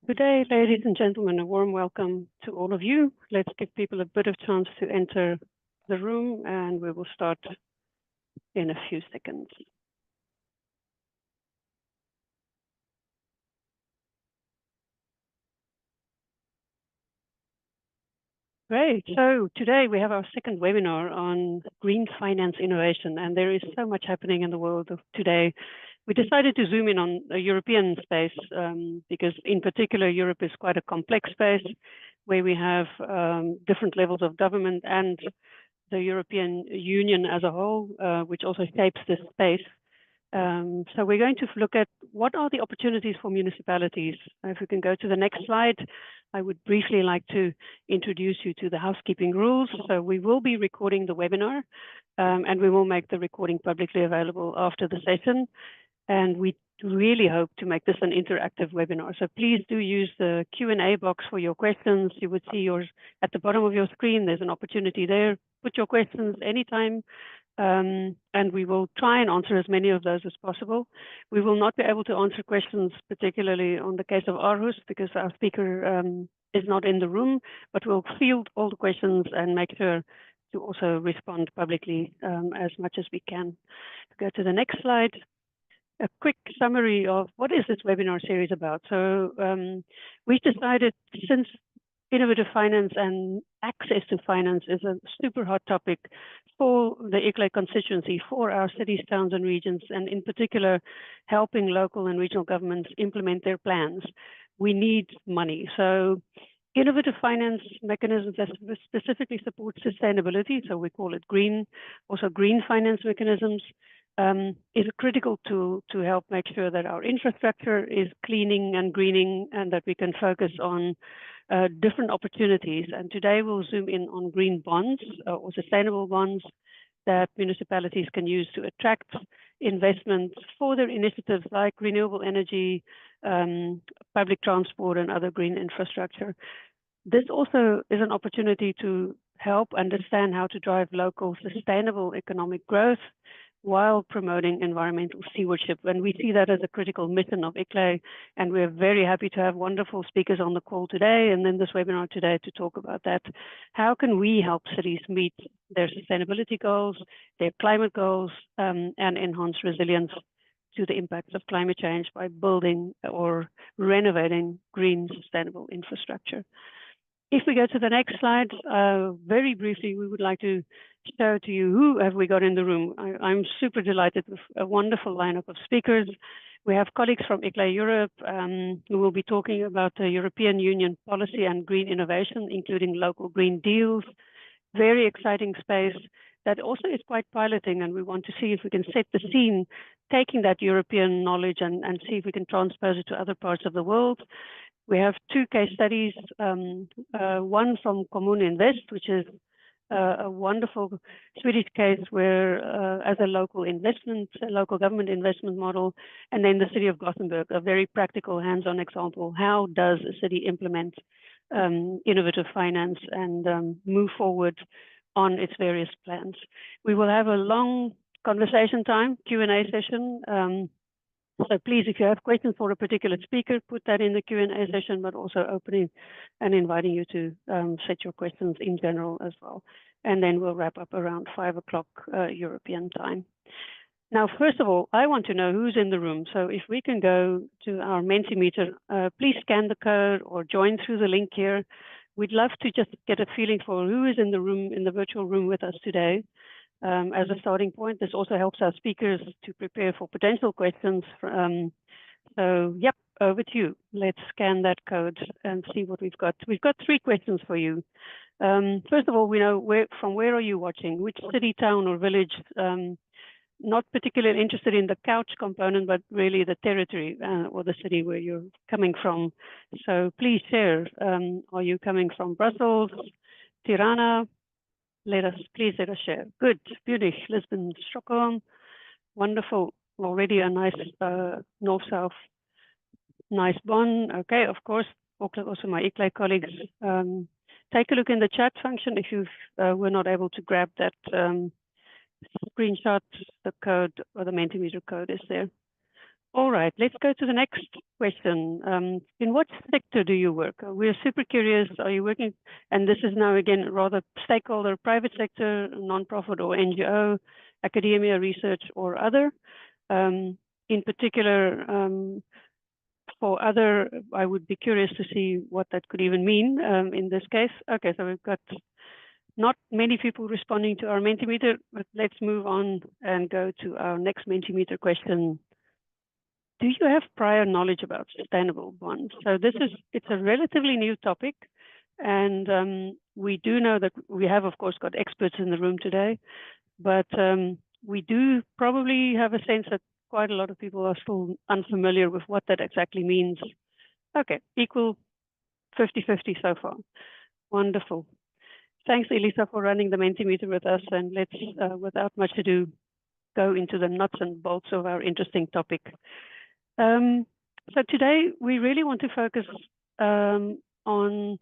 Good day, ladies and gentlemen. A warm welcome to all of you. Let's give people a bit of chance to enter the room, and we will start in a few seconds. Great. So today we have our second webinar on green finance innovation, and there is so much happening in the world of today. We decided to zoom in on a European space because in particular, Europe is quite a complex space where we have different levels of government and the European Union as a whole, which also shapes this space. So we're going to look at what are the opportunities for municipalities. If we can go to the next slide, I would briefly like to introduce you to the housekeeping rules. So we will be recording the webinar and we will make the recording publicly available after the session. And we really hope to make this an interactive webinar. So please do use the Q&A box for your questions. You would see yours at the bottom of your screen. There's an opportunity there. Put your questions anytime. And we will try and answer as many of those as possible. We will not be able to answer questions, particularly on the case of Aarhus, because our speaker is not in the room, but we'll field all the questions and make sure to also respond publicly as much as we can. Go to the next slide. A quick summary of what is this webinar series about. So we decided, since innovative finance and access to finance is a super hot topic for the ICLEI constituency, for our cities, towns, and regions, and in particular, helping local and regional governments implement their plans. We need money. So innovative finance mechanisms that specifically support sustainability, so we call it green, also green finance mechanisms, is a critical tool to help make sure that our infrastructure is cleaning and greening and that we can focus on different opportunities. And today we'll zoom in on green bonds or sustainable bonds that municipalities can use to attract investment for their initiatives like renewable energy, public transport, and other green infrastructure. This also is an opportunity to help understand how to drive local sustainable economic growth while promoting environmental stewardship. And we see that as a critical mission of ICLEI, and we're very happy to have wonderful speakers on the call today and in this webinar today to talk about that. How can we help cities meet their sustainability goals, their climate goals, and enhance resilience to the impacts of climate change by building or renovating green sustainable infrastructure? If we go to the next slide, very briefly, we would like to show to you who have we got in the room. I'm super delighted with a wonderful lineup of speakers. We have colleagues from ICLEI Europe who will be talking about the European Union policy and green innovation, including local green deals. Very exciting space that also is quite piloting, and we want to see if we can set the scene, taking that European knowledge and see if we can transpose it to other parts of the world. We have two case studies, one from Kommune Invest, which is a wonderful Swedish case where, as a local government investment model, and then the city of Gothenburg, a very practical hands-on example. How does a city implement innovative finance and move forward on its various plans? We will have a long conversation time, Q&A session. So please, if you have questions for a particular speaker, put that in the Q&A session, but also opening and inviting you to set your questions in general as well. And then we'll wrap up around 5 o'clock European time. Now, first of all, I want to know who's in the room. So if we can go to our Mentimeter, please scan the code or join through the link here. We'd love to just get a feeling for who is in the room, in the virtual room with us today. As a starting point, this also helps our speakers to prepare for potential questions. So, yep, over to you. Let's scan that code and see what we've got. We've got 3 questions for you. First of all, we know from where are you watching? Which city, town, or village? Not particularly interested in the couch component, but really the territory or the city where you're coming from. So please share. Are you coming from Brussels, Tirana? Please let us share. Good. Munich, Lisbon, Stockholm. Wonderful. Already a nice north-south, nice Bonn. Okay, of course, also my ICLEI colleagues. Take a look in the chat function if you were not able to grab that screenshot. The code or the Mentimeter code is there. All right, let's go to the next question. In what sector do you work? We're super curious. Are you working, and this is now again rather stakeholder, private sector, non-profit or NGO, academia, research, or other? In particular, for other, I would be curious to see what that could even mean in this case. Okay, so we've got not many people responding to our Mentimeter, but let's move on and go to our next Mentimeter question. Do you have prior knowledge about sustainable bonds? So it's a relatively new topic, and we do know that we have, of course, got experts in the room today, but we do probably have a sense that quite a lot of people are still unfamiliar with what that exactly means. Okay, equal 50-50 so far. Wonderful. Thanks, Elisa, for running the Mentimeter with us, and let's, without much ado, go into the nuts and bolts of our interesting topic. So today we really want to focus on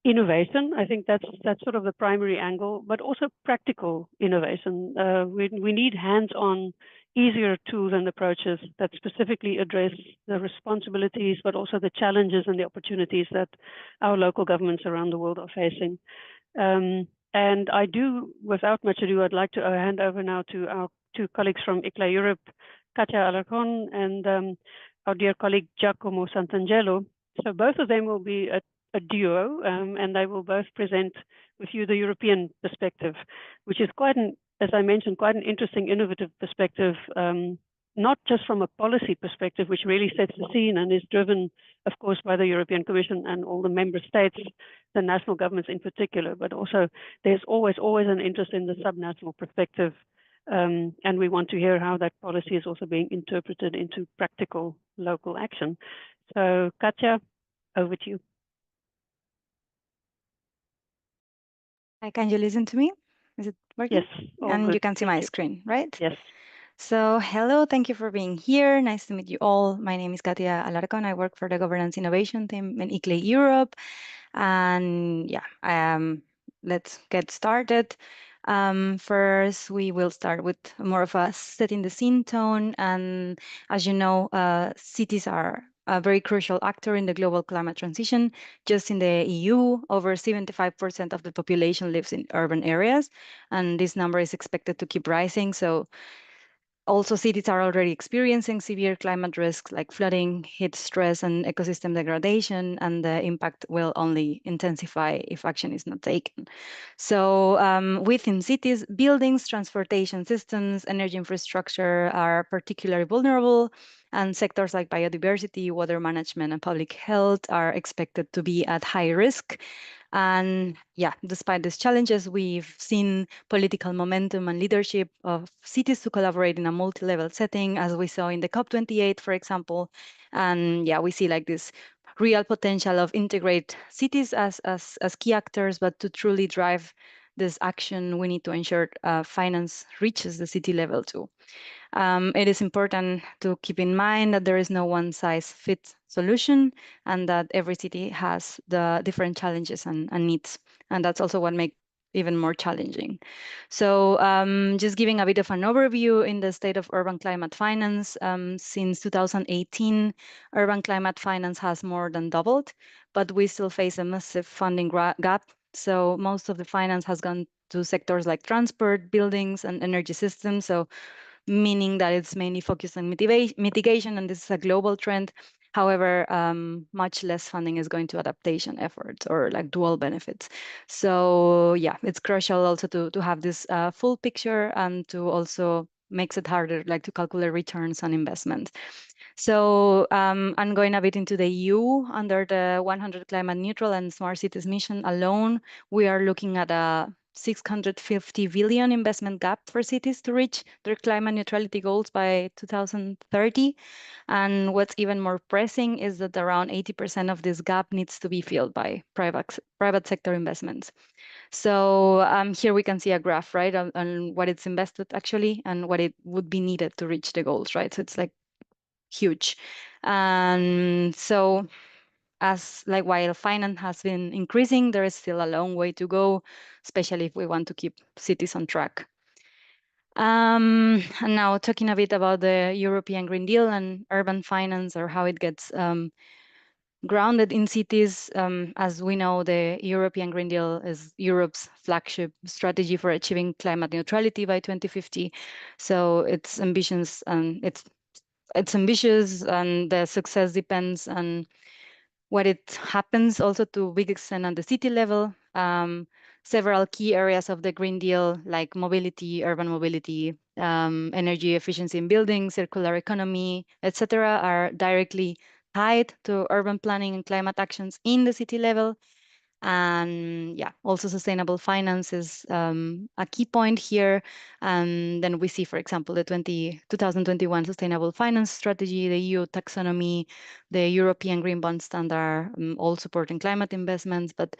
innovation. I think that's sort of the primary angle, but also practical innovation. We need hands-on, easier tools and approaches that specifically address the responsibilities, but also the challenges and the opportunities that our local governments around the world are facing. And I do, without much ado, I'd like to hand over now to our two colleagues from ICLA Europe, Katja Alarcon and our dear colleague Giacomo Santangelo. So both of them will be a duo, and they will both present with you the European perspective, which is as I mentioned, quite an interesting, innovative perspective, not just from a policy perspective, which really sets the scene and is driven, of course, by the European Commission and all the member states, the national governments in particular, but also there's always an interest in the subnational perspective. And we want to hear how that policy is also being interpreted into practical local action. So Katja, over to you. Hi, can you listen to me? Is it working? Yes. And you can see my screen, right? Yes. So hello, thank you for being here. Nice to meet you all. My name is Katja Alarcon. I work for the Governance Innovation team in ICLA Europe. And yeah, let's get started. First, we will start with more of a setting the scene tone. And as you know, cities are a very crucial actor in the global climate transition. Just in the EU, over 75% of the population lives in urban areas, and this number is expected to keep rising. So also, cities are already experiencing severe climate risks like flooding, heat stress, and ecosystem degradation, and the impact will only intensify if action is not taken. So within cities, buildings, transportation systems, energy infrastructure are particularly vulnerable, and sectors like biodiversity, water management, and public health are expected to be at high risk. And yeah, despite these challenges, we've seen political momentum and leadership of cities to collaborate in a multi-level setting, as we saw in the COP28, for example. And yeah, we see like this real potential of integrate cities as key actors, but to truly drive this action, we need to ensure finance reaches the city level too. It is important to keep in mind that there is no one size fits solution and that every city has the different challenges and needs. And that's also what makes even more challenging. So just giving a bit of an overview in the state of urban climate finance, since 2018, urban climate finance has more than doubled, but we still face a massive funding gap. So most of the finance has gone to sectors like transport, buildings, and energy systems. So meaning that it's mainly focused on mitigation, and this is a global trend. However, much less funding is going to adaptation efforts or like dual benefits. So yeah, it's crucial also to have this full picture and to also makes it harder like to calculate returns on investment. So I'm going a bit into the EU. Under the 100 climate neutral and smart cities mission alone, we are looking at a 650 billion investment gap for cities to reach their climate neutrality goals by 2030. And what's even more pressing is that around 80% of this gap needs to be filled by private sector investments. So here we can see a graph, right, on what it's invested actually and what it would be needed to reach the goals, right? So it's like huge. And so as like while finance has been increasing, there is still a long way to go, especially if we want to keep cities on track. And now talking a bit about the European Green Deal and urban finance, or how it gets grounded in cities. As we know, the European Green Deal is Europe's flagship strategy for achieving climate neutrality by 2050. So it's ambitions, and it's ambitious, and the success depends on what it happens also to a big extent on the city level. Several key areas of the Green Deal, like mobility, urban mobility, energy efficiency in buildings, circular economy, etc., are directly tied to urban planning and climate actions in the city level. And yeah, also sustainable finance is a key point here. And then we see, for example, the 2021 Sustainable Finance Strategy, the EU taxonomy, the European Green Bond Standard, all supporting climate investments. But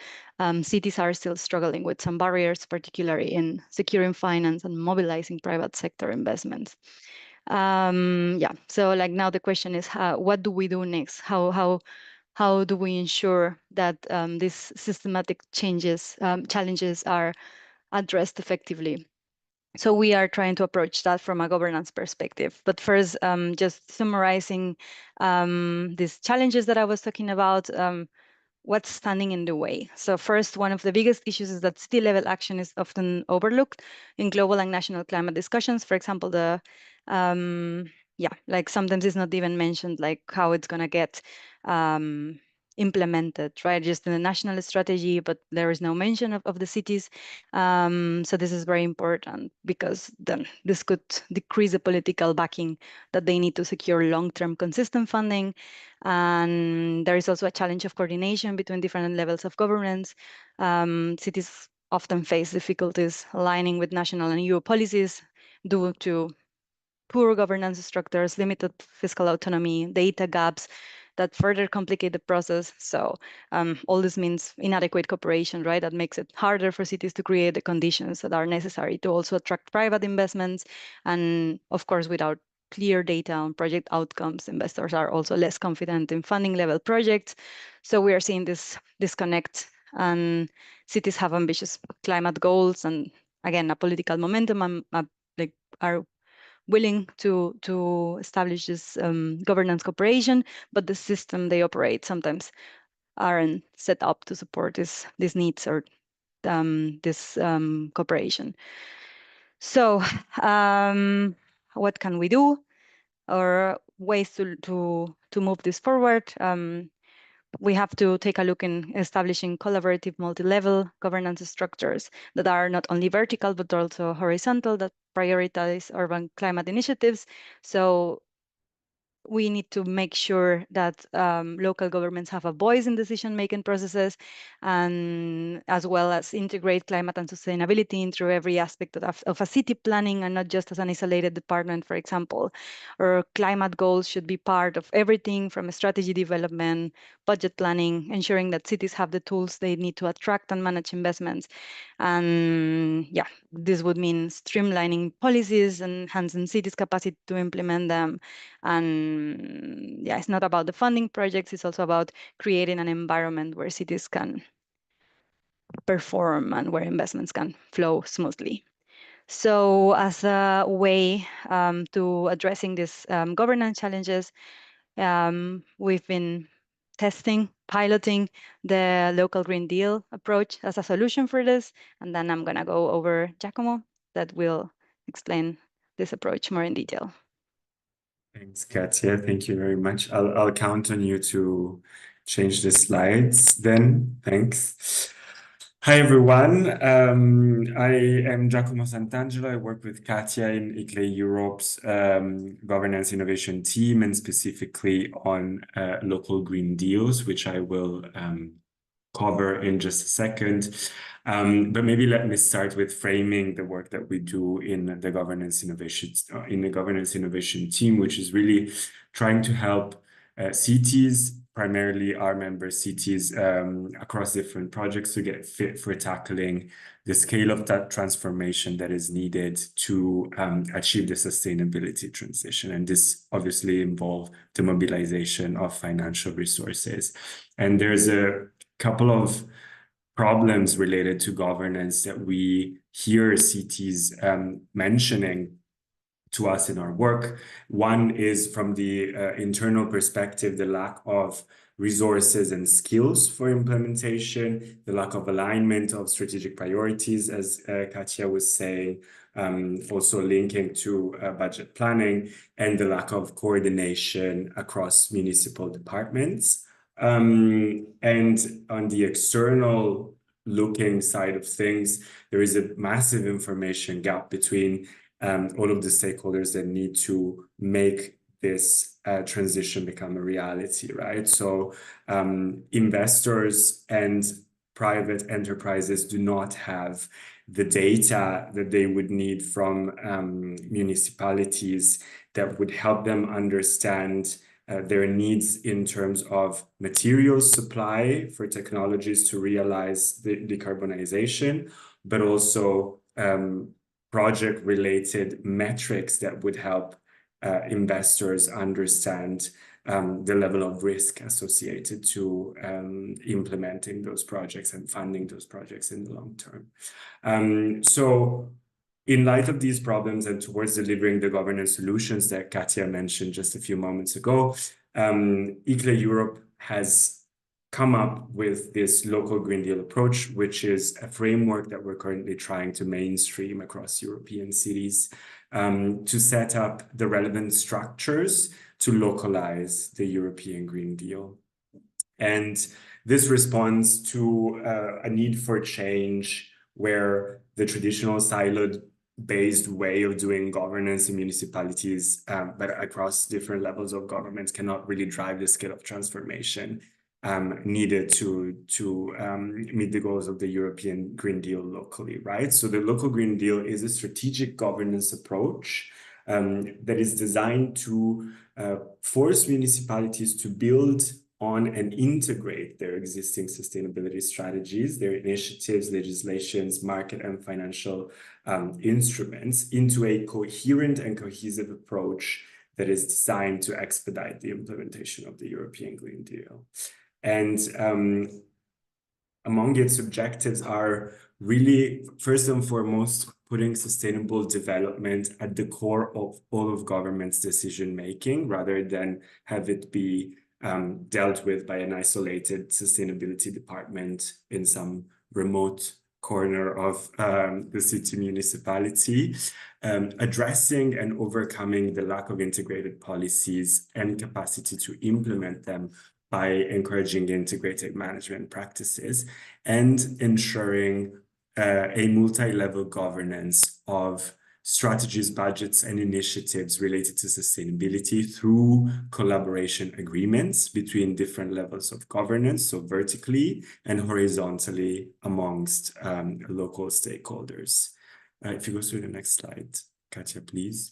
cities are still struggling with some barriers, particularly in securing finance and mobilizing private sector investments. Yeah, so like now the question is, what do we do next? How do we ensure that these systematic challenges are addressed effectively? So we are trying to approach that from a governance perspective. But first, just summarizing these challenges that I was talking about, what's standing in the way. So first, one of the biggest issues is that city level action is often overlooked in global and national climate discussions. For example, like sometimes it's not even mentioned, like how it's gonna get implemented, right? Just in the national strategy, but there is no mention of the cities. So this is very important, because then this could decrease the political backing that they need to secure long-term consistent funding. And there is also a challenge of coordination between different levels of governance. Cities often face difficulties aligning with national and EU policies due to poor governance structures, limited fiscal autonomy, data gaps that further complicate the process. So all this means inadequate cooperation, right? That makes it harder for cities to create the conditions that are necessary to also attract private investments. And of course, without clear data on project outcomes, investors are also less confident in funding level projects. So we are seeing this disconnect, and cities have ambitious climate goals, and again, a political momentum, and like are willing to establish this governance cooperation, but the system they operate sometimes aren't set up to support these needs or this cooperation. So what can we do, or ways to move this forward? We have to take a look in establishing collaborative multi-level governance structures that are not only vertical, but also horizontal, that prioritize urban climate initiatives. So we need to make sure that local governments have a voice in decision-making processes, and as well as integrate climate and sustainability into every aspect of a city planning, and not just as an isolated department, for example. Or climate goals should be part of everything from strategy development, budget planning, ensuring that cities have the tools they need to attract and manage investments. And yeah, this would mean streamlining policies and enhancing cities' capacity to implement them. And yeah, it's not about the funding projects, it's also about creating an environment where cities can perform and where investments can flow smoothly. So as a way to addressing these governance challenges, we've been piloting the local Green Deal approach as a solution for this. And then I'm gonna go over Giacomo that will explain this approach more in detail. Thanks, Katia. Thank you very much. I'll count on you to change the slides then. Thanks. Hi, everyone. I am Giacomo Sant'Angelo. I work with Katia in ICLEI Europe's governance innovation team, and specifically on local green deals, which I will cover in just a second. But maybe let me start with framing the work that we do in the governance innovation team, which is really trying to help cities, primarily our member cities, across different projects to get fit for tackling the scale of that transformation that is needed to achieve the sustainability transition. And this obviously involves the mobilization of financial resources. And there's a couple of problems related to governance that we hear cities mentioning to us in our work. One is from the internal perspective, the lack of resources and skills for implementation, the lack of alignment of strategic priorities, as Katja was saying, also linking to budget planning, and the lack of coordination across municipal departments. And on the external looking side of things, there is a massive information gap between all of the stakeholders that need to make this transition become a reality, right? So investors and private enterprises do not have the data that they would need from municipalities that would help them understand their needs in terms of materials supply for technologies to realize the decarbonization, but also project-related metrics that would help investors understand the level of risk associated to implementing those projects and funding those projects in the long term. So in light of these problems and towards delivering the governance solutions that Katja mentioned just a few moments ago, ICLE Europe has come up with this local Green Deal approach, which is a framework that we're currently trying to mainstream across European cities to set up the relevant structures to localize the European Green Deal. And this responds to a need for change where the traditional siloed-based way of doing governance in municipalities, but across different levels of government, cannot really drive the scale of transformation needed to meet the goals of the European Green Deal locally, right? So the local Green Deal is a strategic governance approach that is designed to force municipalities to build on and integrate their existing sustainability strategies, their initiatives, legislations, market and financial instruments into a coherent and cohesive approach that is designed to expedite the implementation of the European Green Deal. And among its objectives are really, first and foremost, putting sustainable development at the core of all of government's decision-making, rather than have it be dealt with by an isolated sustainability department in some remote corner of the city municipality, addressing and overcoming the lack of integrated policies and capacity to implement them by encouraging integrated management practices and ensuring a multi-level governance of strategies, budgets, and initiatives related to sustainability through collaboration agreements between different levels of governance, so vertically and horizontally amongst local stakeholders. If you go to the next slide, Katja, please.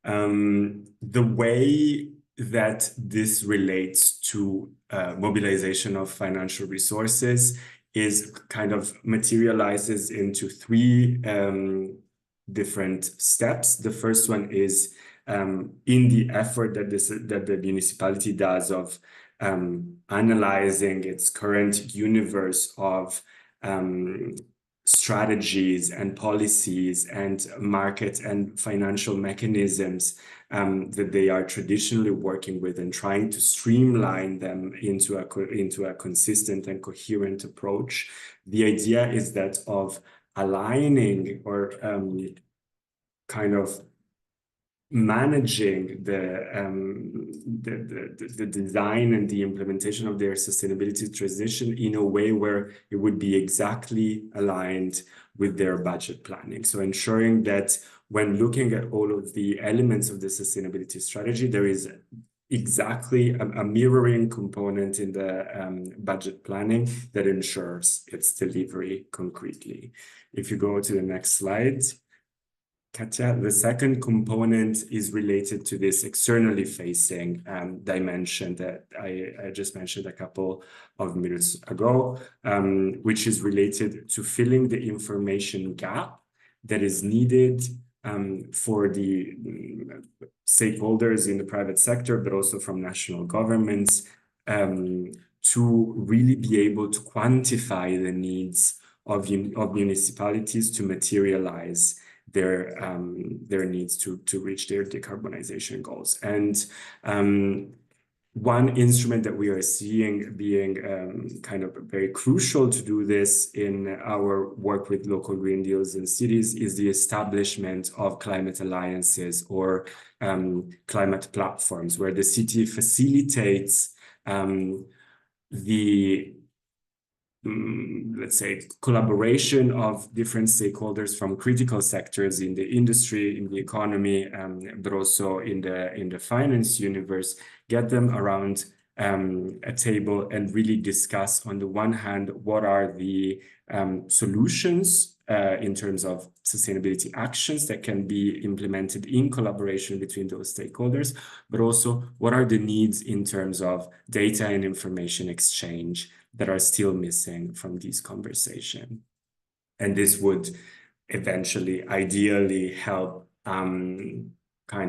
The way that this relates to mobilization of financial resources is kind of materializes into three different steps. The first one is in the effort that the municipality does of analyzing its current universe of strategies and policies and market and financial mechanisms that they are traditionally working with, and trying to streamline them into a consistent and coherent approach. The idea is that of aligning or kind of managing the design and the implementation of their sustainability transition in a way where it would be exactly aligned with their budget planning. So ensuring that when looking at all of the elements of the sustainability strategy, there is exactly a mirroring component in the budget planning that ensures its delivery concretely. If you go to the next slide, Katja, the second component is related to this externally facing dimension that I just mentioned a couple of minutes ago, which is related to filling the information gap that is needed for the stakeholders in the private sector, but also from national governments, to really be able to quantify the needs of municipalities to materialize their needs to reach their decarbonization goals. And one instrument that we are seeing being kind of very crucial to do this in our work with local Green Deals in cities is the establishment of climate alliances or climate platforms, where the city facilitates the let's say, collaboration of different stakeholders from critical sectors in the industry, in the economy, but also in the finance universe, get them around a table and really discuss, on the one hand, what are the solutions in terms of sustainability actions that can be implemented in collaboration between those stakeholders, but also what are the needs in terms of data and information exchange that are still missing from these conversations. And this would eventually, ideally, help kind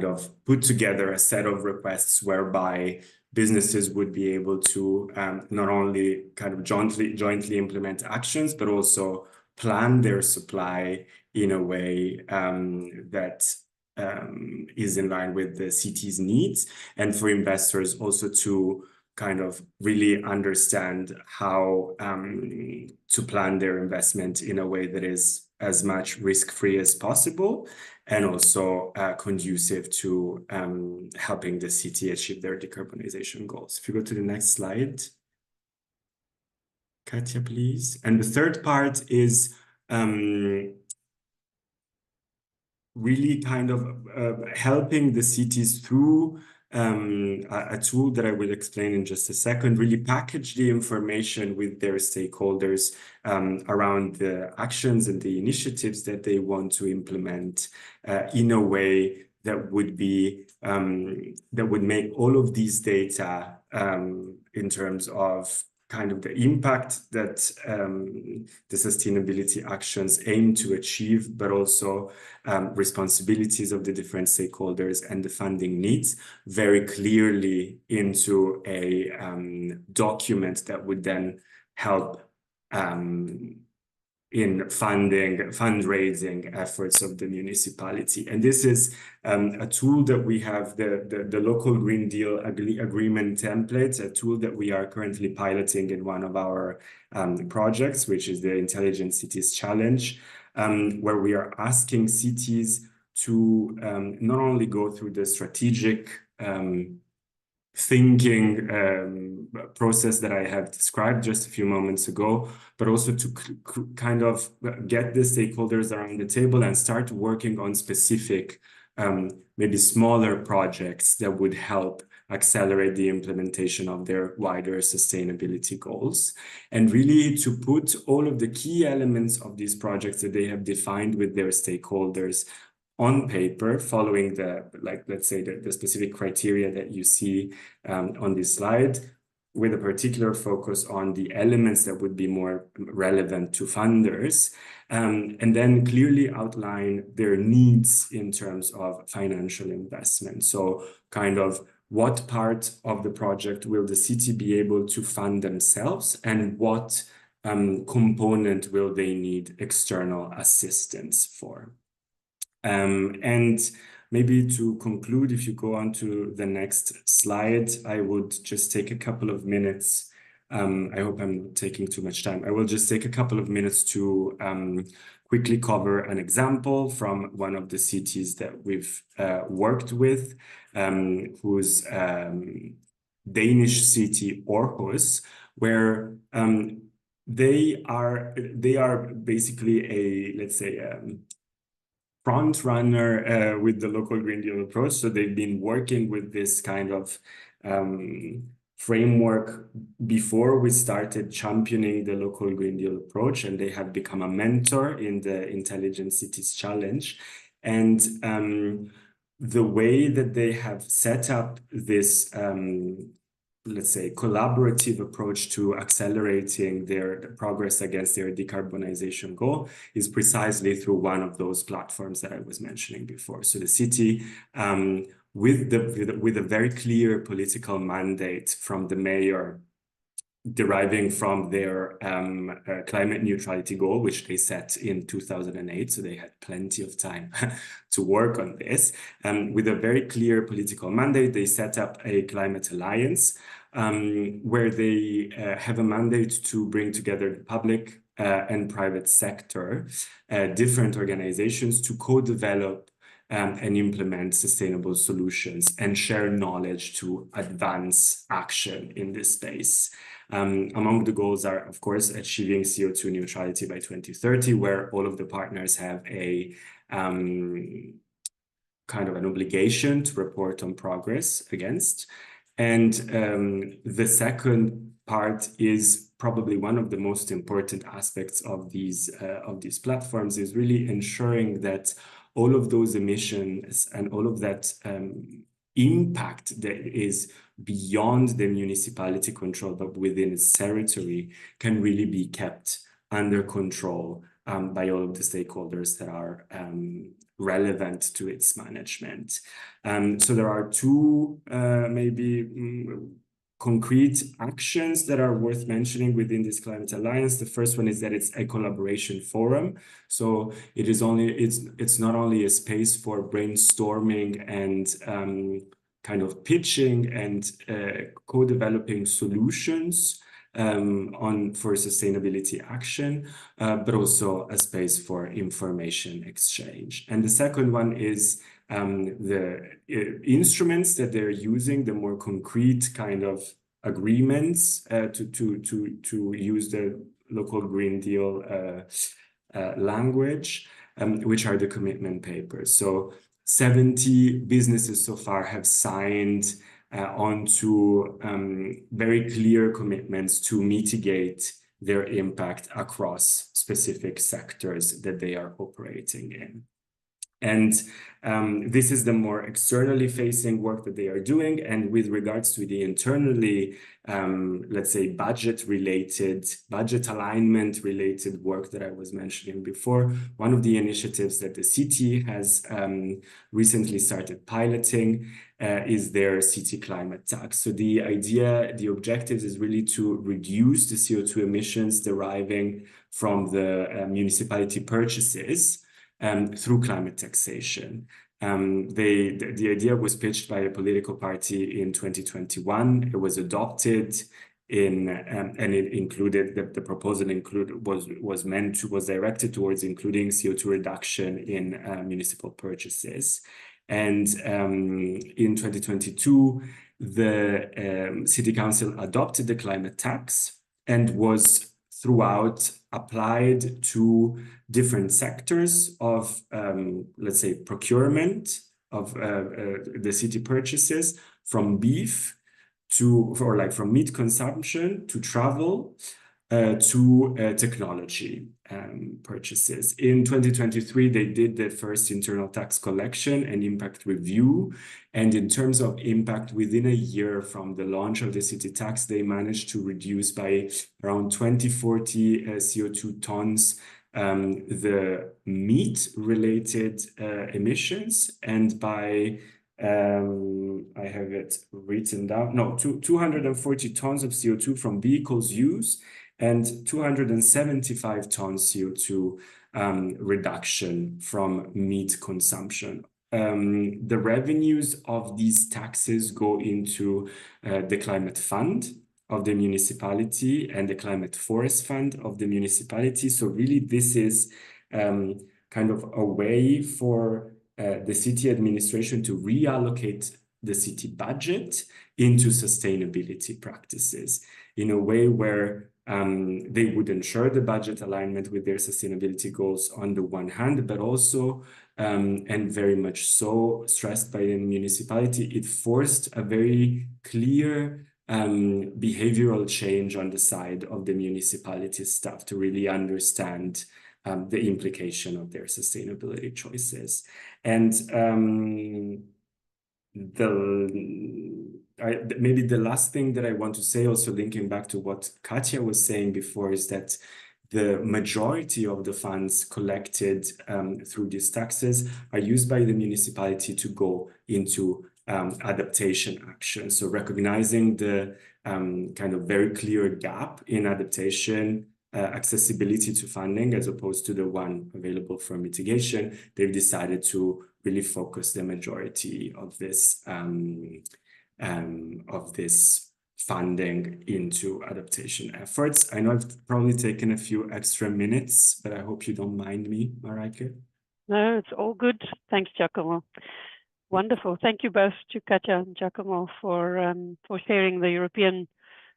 of put together a set of requests whereby businesses would be able to not only kind of jointly implement actions, but also plan their supply in a way that is in line with the city's needs, and for investors also to kind of really understand how to plan their investment in a way that is as much risk-free as possible, and also conducive to helping the city achieve their decarbonization goals. If you go to the next slide, Katja, please. And the third part is really kind of helping the cities through a tool that I will explain in just a second, really package the information with their stakeholders around the actions and the initiatives that they want to implement in a way that would be that would make all of these data in terms of kind of the impact that the sustainability actions aim to achieve, but also responsibilities of the different stakeholders and the funding needs very clearly into a document that would then help in fundraising efforts of the municipality. And this is a tool that we have, the local Green Deal agreement template, a tool that we are currently piloting in one of our projects, which is the Intelligent Cities Challenge, where we are asking cities to not only go through the strategic thinking process that I have described just a few moments ago, but also to kind of get the stakeholders around the table and start working on specific, maybe smaller projects that would help accelerate the implementation of their wider sustainability goals, and really to put all of the key elements of these projects that they have defined with their stakeholders on paper, following the, let's say, the specific criteria that you see on this slide, with a particular focus on the elements that would be more relevant to funders, and then clearly outline their needs in terms of financial investment. So kind of what part of the project will the city be able to fund themselves, and what component will they need external assistance for? And maybe to conclude, if you go on to the next slide, I would just take a couple of minutes. I hope I'm not taking too much time. I will just take a couple of minutes to quickly cover an example from one of the cities that we've worked with, whose Danish city, Aarhus, where they are basically a, let's say, front runner with the local Green Deal approach. So they've been working with this kind of framework before we started championing the local Green Deal approach, and they have become a mentor in the Intelligent Cities Challenge. And the way that they have set up this let's say, collaborative approach to accelerating their progress against their decarbonization goal is precisely through one of those platforms that I was mentioning before. So the city, with a very clear political mandate from the mayor deriving from their climate neutrality goal, which they set in 2008. So they had plenty of time to work on this. With a very clear political mandate, they set up a climate alliance where they have a mandate to bring together the public and private sector, different organizations to co-develop and implement sustainable solutions and share knowledge to advance action in this space. Among the goals are, of course, achieving CO2 neutrality by 2030, where all of the partners have a kind of an obligation to report on progress against. And the second part is probably one of the most important aspects of these platforms, is really ensuring that all of those emissions and all of that impact that is beyond the municipality control, but within its territory, can really be kept under control by all of the stakeholders that are relevant to its management. So there are two concrete actions that are worth mentioning within this climate alliance. The first one is that it's a collaboration forum. So it's not only a space for brainstorming and kind of pitching and co-developing solutions for sustainability action, but also a space for information exchange. And the second one is the instruments that they're using, the more concrete kind of agreements to use the local Green Deal language, which are the commitment papers. So 70 businesses so far have signed onto very clear commitments to mitigate their impact across specific sectors that they are operating in. And this is the more externally facing work that they are doing. And with regards to the internally, let's say, budget alignment related work that I was mentioning before, one of the initiatives that the city has recently started piloting is their city climate tax. So the objectives is really to reduce the CO2 emissions deriving from the municipality purchases through climate taxation. The idea was pitched by a political party in 2021. It was adopted and it included the proposal was directed towards including CO2 reduction in municipal purchases. And in 2022, the City Council adopted the climate tax and was throughout applied to different sectors of, let's say, procurement of the city purchases, from beef from meat consumption to travel to technology purchases. In 2023, they did the first internal tax collection and impact review. And in terms of impact, within a year from the launch of the city tax, they managed to reduce by around 2040 CO2 tons the meat-related emissions, and by I have it written down. No, 240 tons of CO2 from vehicles use, and 275 tons CO2 reduction from meat consumption. The revenues of these taxes go into the climate fund of the municipality and the climate forest fund of the municipality. So really, this is kind of a way for the city administration to reallocate the city budget into sustainability practices in a way where they would ensure the budget alignment with their sustainability goals on the one hand, but also, and very much so stressed by the municipality, it forced a very clear behavioral change on the side of the municipality staff to really understand the implication of their sustainability choices. And maybe the last thing that I want to say, also linking back to what Katja was saying before, is that the majority of the funds collected through these taxes are used by the municipality to go into adaptation action. So recognizing the kind of very clear gap in adaptation accessibility to funding as opposed to the one available for mitigation, they've decided to really focus the majority of this funding into adaptation efforts. I know I've probably taken a few extra minutes, but I hope you don't mind me, Mareike. No, it's all good. Thanks, Giacomo. Wonderful. Thank you both to Katja and Giacomo for sharing the European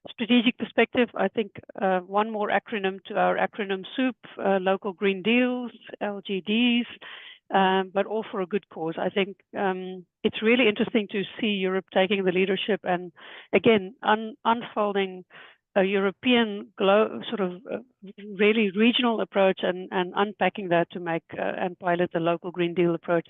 strategic perspective. I think one more acronym to our acronym soup, local Green Deals, LGDs, but all for a good cause. I think it's really interesting to see Europe taking the leadership and again unfolding a European sort of really regional approach and unpacking that to make and pilot the local Green Deal approach.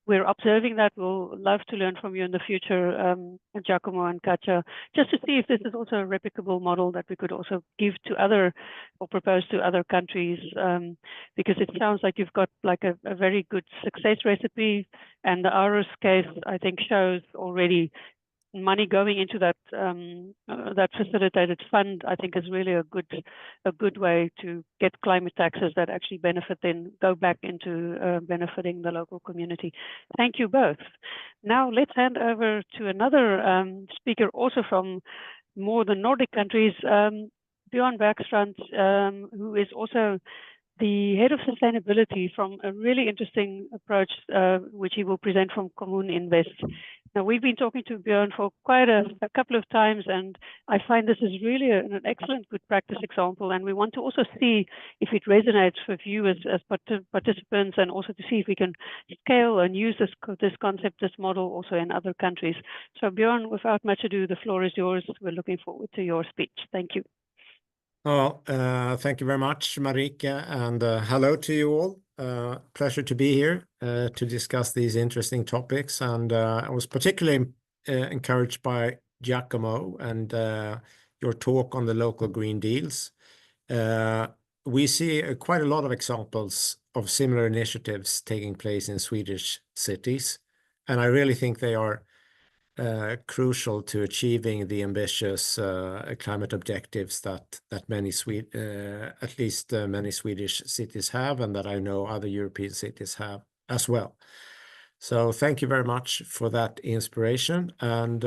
We're observing that. We'll love to learn from you in the future, Giacomo and Katja, just to see if this is also a replicable model that we could also give to other or propose to other countries, because it sounds like you've got like a very good success recipe, and the Aarhus case, I think, shows already money going into that that facilitated fund, I think, is really a good way to get climate taxes that actually benefit, then go back into benefiting the local community. Thank you both. Now let's hand over to another speaker, also from more the Nordic countries, Björn Bergstrand, who is also the head of sustainability from a really interesting approach, which he will present from Kommune Invest. Now, we've been talking to Björn for quite a couple of times, and I find this is really an excellent good practice example. And we want to also see if it resonates with you as participants, and also to see if we can scale and use this concept, this model also in other countries. So Björn, without much ado, the floor is yours. We're looking forward to your speech. Thank you. Oh, thank you very much, Mareike, and hello to you all. Pleasure to be here to discuss these interesting topics. And I was particularly encouraged by Giacomo and your talk on the local Green Deals. We see quite a lot of examples of similar initiatives taking place in Swedish cities, and I really think they are crucial to achieving the ambitious climate objectives that many at least many Swedish cities have, and that I know other European cities have as well. So thank you very much for that inspiration. And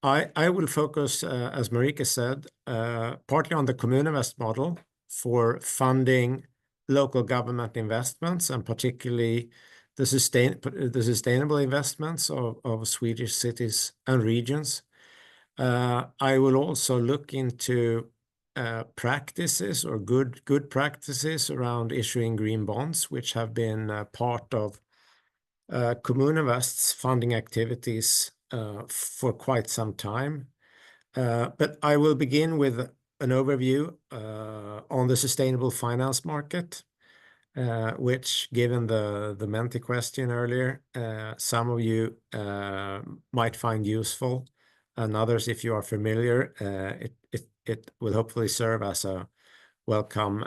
I will focus, as Mareike said, partly on the Kommune Invest model for funding local government investments, and particularly the sustainable investments of Swedish cities and regions. I will also look into practices or good practices around issuing green bonds, which have been part of Kommune Invest's funding activities for quite some time. But I will begin with an overview on the sustainable finance market, which, given the Menti question earlier, some of you might find useful, and others, if you are familiar, it will hopefully serve as a welcome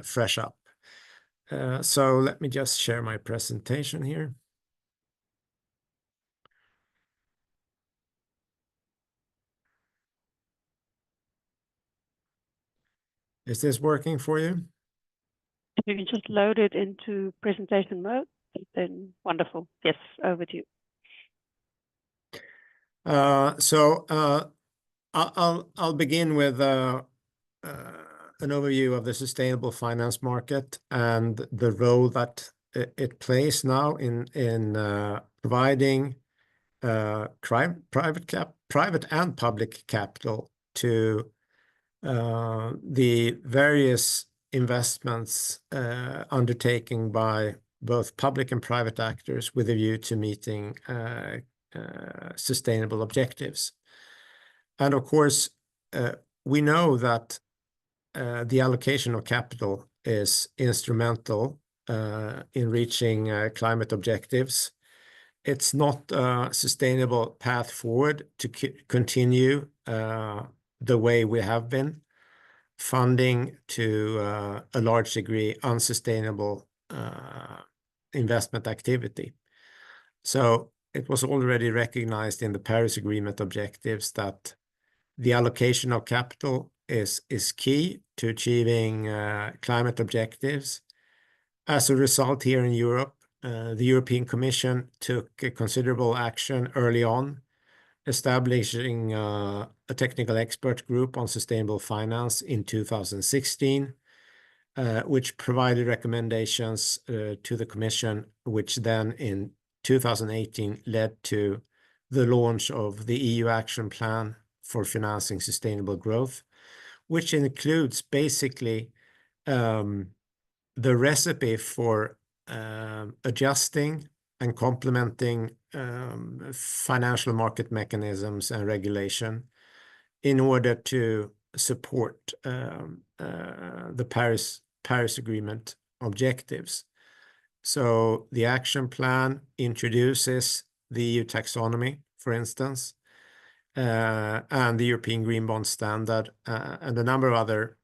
fresh up. So let me just share my presentation here. Is this working for you? You can just load it into presentation mode, then wonderful. Yes, over to you. So I'll begin with an overview of the sustainable finance market and the role that it plays now in providing private and public capital to the various investments undertaken by both public and private actors with a view to meeting sustainable objectives. And of course, we know that the allocation of capital is instrumental in reaching climate objectives. It's not a sustainable path forward to continue the way we have been, funding to a large degree unsustainable investment activity. So it was already recognized in the Paris Agreement objectives that the allocation of capital is key to achieving climate objectives. As a result, here in Europe, the European Commission took a considerable action early on, establishing a technical expert group on sustainable finance in 2016, which provided recommendations to the Commission, which then in 2018 led to the launch of the EU Action Plan for Financing Sustainable Growth, which includes basically the recipe for adjusting and complementing financial market mechanisms and regulation in order to support the Paris Agreement objectives. So the action plan introduces the EU taxonomy, for instance, and the European Green Bond Standard, and a number of other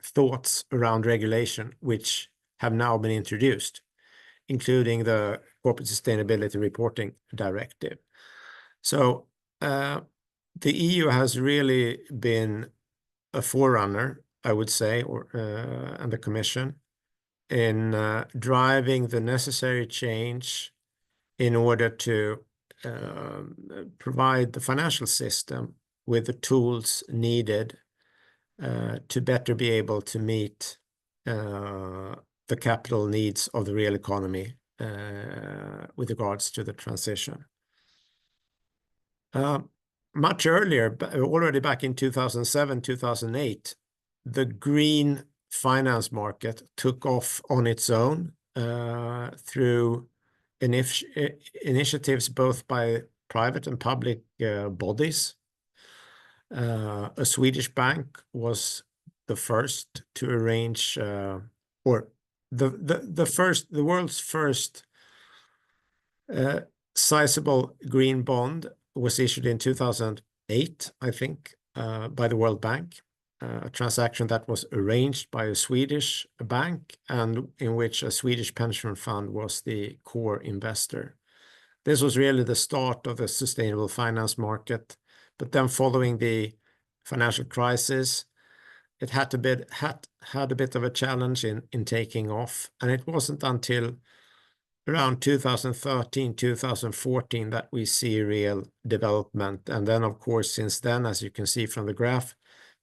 thoughts around regulation, which have now been introduced, including the Corporate Sustainability Reporting Directive. So the EU has really been a forerunner, I would say, and the Commission, in driving the necessary change in order to provide the financial system with the tools needed to better be able to meet the capital needs of the real economy with regards to the transition. Much earlier, already back in 2007, 2008, the green finance market took off on its own through initiatives both by private and public bodies. A Swedish bank was the first to arrange, or the world's first sizable green bond was issued in 2008, I think, by the World Bank. A transaction that was arranged by a Swedish bank and in which a Swedish pension fund was the core investor. This was really the start of the sustainable finance market. But then following the financial crisis, it had a bit of a challenge in taking off. And it wasn't until around 2013, 2014 that we see real development. And then, of course, since then, as you can see from the graph,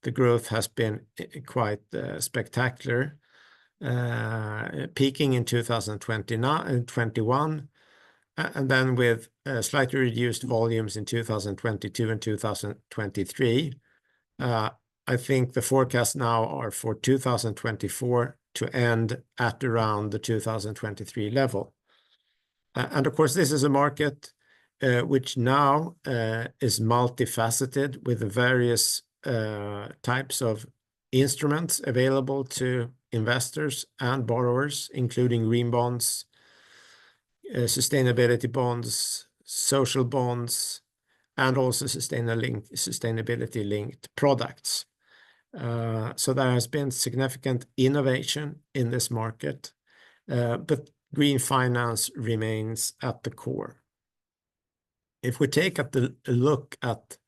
the growth has been quite spectacular, peaking in 2021, and then with slightly reduced volumes in 2022 and 2023. I think the forecasts now are for 2024 to end at around the 2023 level. And of course, this is a market which now is multifaceted with the various types of instruments available to investors and borrowers, including green bonds, sustainability bonds, social bonds, and also sustainability-linked products. So there has been significant innovation in this market, but green finance remains at the core. If we take a look at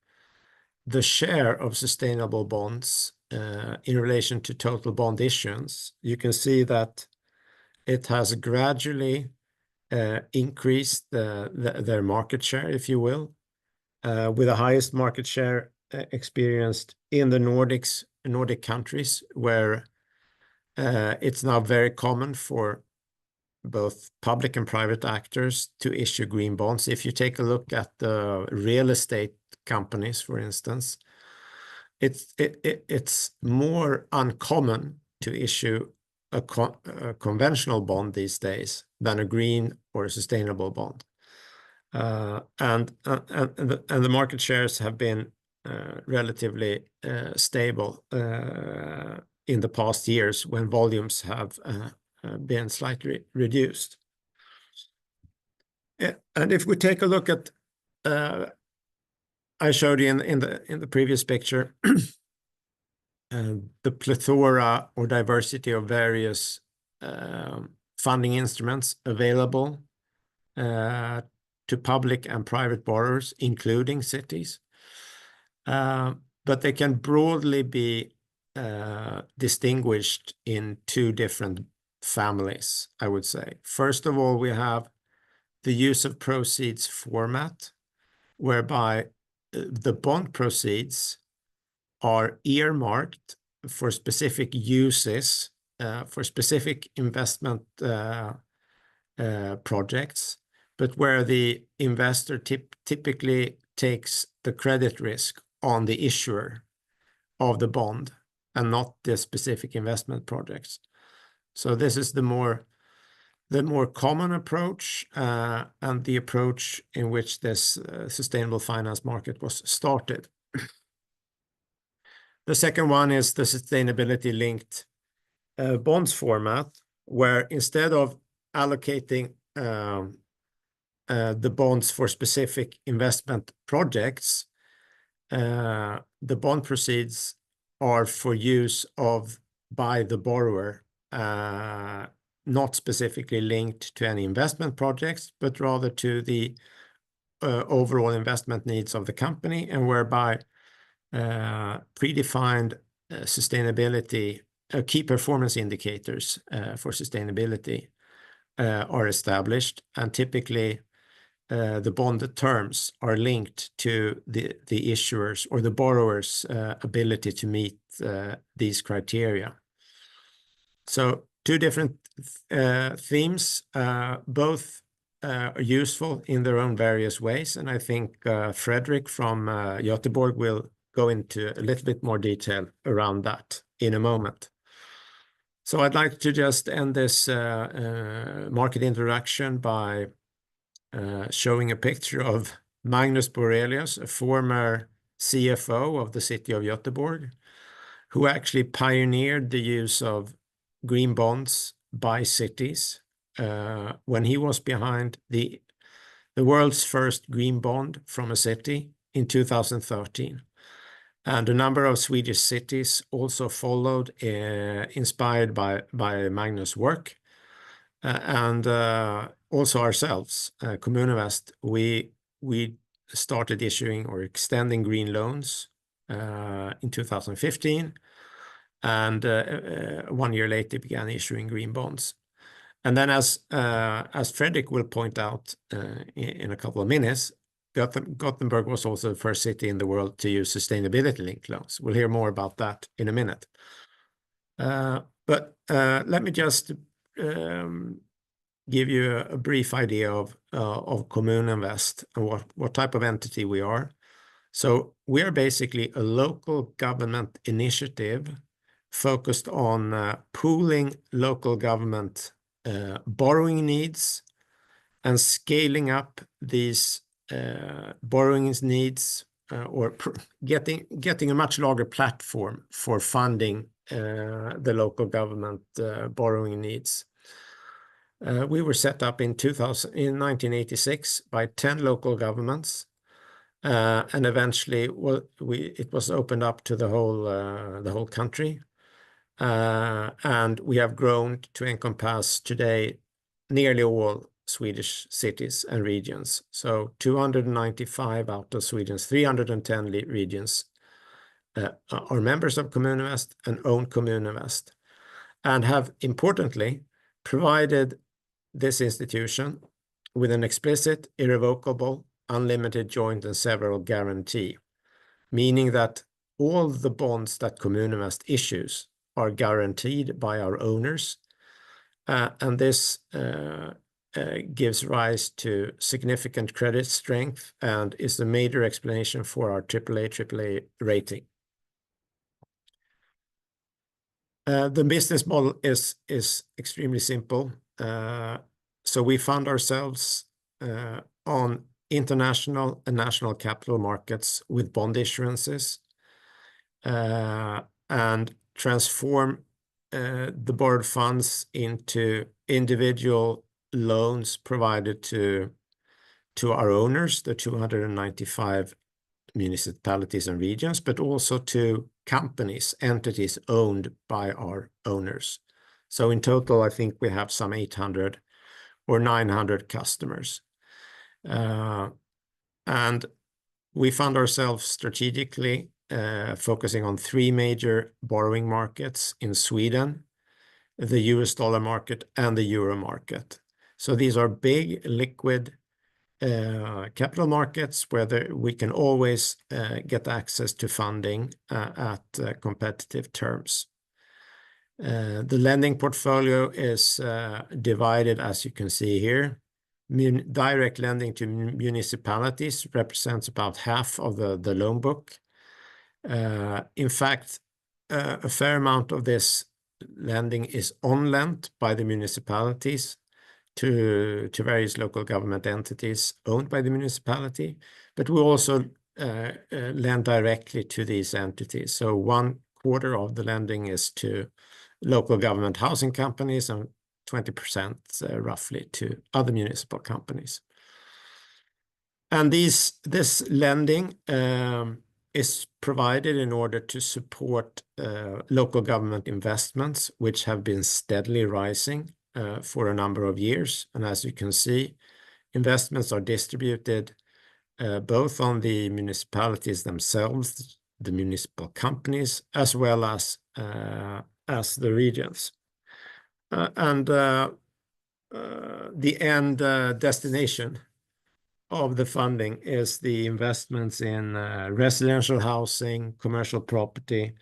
the share of sustainable bonds in relation to total bond issuance, you can see that it has gradually increased their market share, if you will, with the highest market share experienced in the Nordic countries, where it's now very common for both public and private actors to issue green bonds. If you take a look at the real estate companies, for instance, it's more uncommon to issue a conventional bond these days than a green or a sustainable bond. And the market shares have been relatively stable in the past years when volumes have been slightly reduced. And if we take a look at, I showed you in the previous picture, the plethora or diversity of various funding instruments available to public and private borrowers, including cities. But they can broadly be distinguished in two different families, I would say. First of all, we have the use of proceeds format, whereby the bond proceeds are earmarked for specific uses, for specific investment projects, but where the investor typically takes the credit risk on the issuer of the bond and not the specific investment projects. So this is the more common approach, and the approach in which this sustainable finance market was started. The second one is the sustainability-linked bonds format, where instead of allocating the bonds for specific investment projects, the bond proceeds are for use by the borrower, not specifically linked to any investment projects, but rather to the overall investment needs of the company, and whereby predefined sustainability key performance indicators for sustainability are established, and typically the bond terms are linked to the issuers or the borrower's ability to meet these criteria. So two different themes, both are useful in their own various ways, and I think Fredrik from Gothenburg will go into a little bit more detail around that in a moment. So I'd like to just end this market introduction by showing a picture of Magnus Borelius, a former CFO of the city of Gothenburg, who actually pioneered the use of green bonds by cities when he was behind the world's first green bond from a city in 2013. And a number of Swedish cities also followed, inspired by Magnus' work. And also ourselves, Kommune Invest, we started issuing or extending green loans in 2015. And 1 year later began issuing green bonds. And then as Fredrik will point out in a couple of minutes, Gothenburg was also the first city in the world to use sustainability-linked loans. We'll hear more about that in a minute. But let me just give you a brief idea of Kommune Invest and what type of entity we are. So we are basically a local government initiative focused on pooling local government borrowing needs and scaling up these borrowing needs or getting a much larger platform for funding the local government borrowing needs. We were set up in 1986 by 10 local governments, and eventually it was opened up to the whole country. And we have grown to encompass today nearly all Swedish cities and regions. So 295 out of Sweden's 310 regions are members of Kommune Invest and own Kommune Invest, and have importantly provided this institution with an explicit, irrevocable, unlimited joint and several guarantee, meaning that all the bonds that Kommune Invest issues are guaranteed by our owners, and this gives rise to significant credit strength and is the major explanation for our AAA rating. The business model is extremely simple. So we fund ourselves on international and national capital markets with bond issuances, and transform the borrowed funds into individual loans provided to our owners, the 295 municipalities and regions, but also to companies, entities owned by our owners. So in total, I think we have some 800 or 900 customers. And we found ourselves strategically focusing on 3 major borrowing markets in Sweden, the US dollar market, and the euro market. So these are big, liquid capital markets where we can always get access to funding at competitive terms. The lending portfolio is divided, as you can see here. Direct lending to municipalities represents about half of the loan book. In fact, a fair amount of this lending is on-lent by the municipalities to various local government entities owned by the municipality, but we also lend directly to these entities. So 1/4 of the lending is to local government housing companies and 20% roughly to other municipal companies. And this lending is provided in order to support local government investments, which have been steadily rising for a number of years. And as you can see, investments are distributed both on the municipalities themselves, the municipal companies, as well as the regions. And the end destination of the funding is the investments in residential housing, commercial property,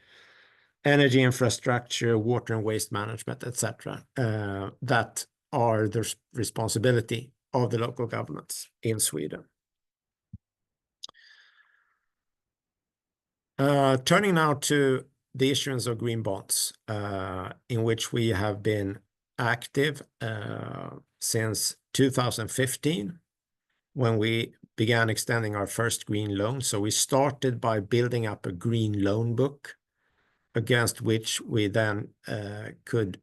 energy infrastructure, water and waste management, etc. That are the responsibility of the local governments in Sweden. Turning now to the issuance of green bonds, in which we have been active since 2015, when we began extending our first green loan. So we started by building up a green loan book against which we then could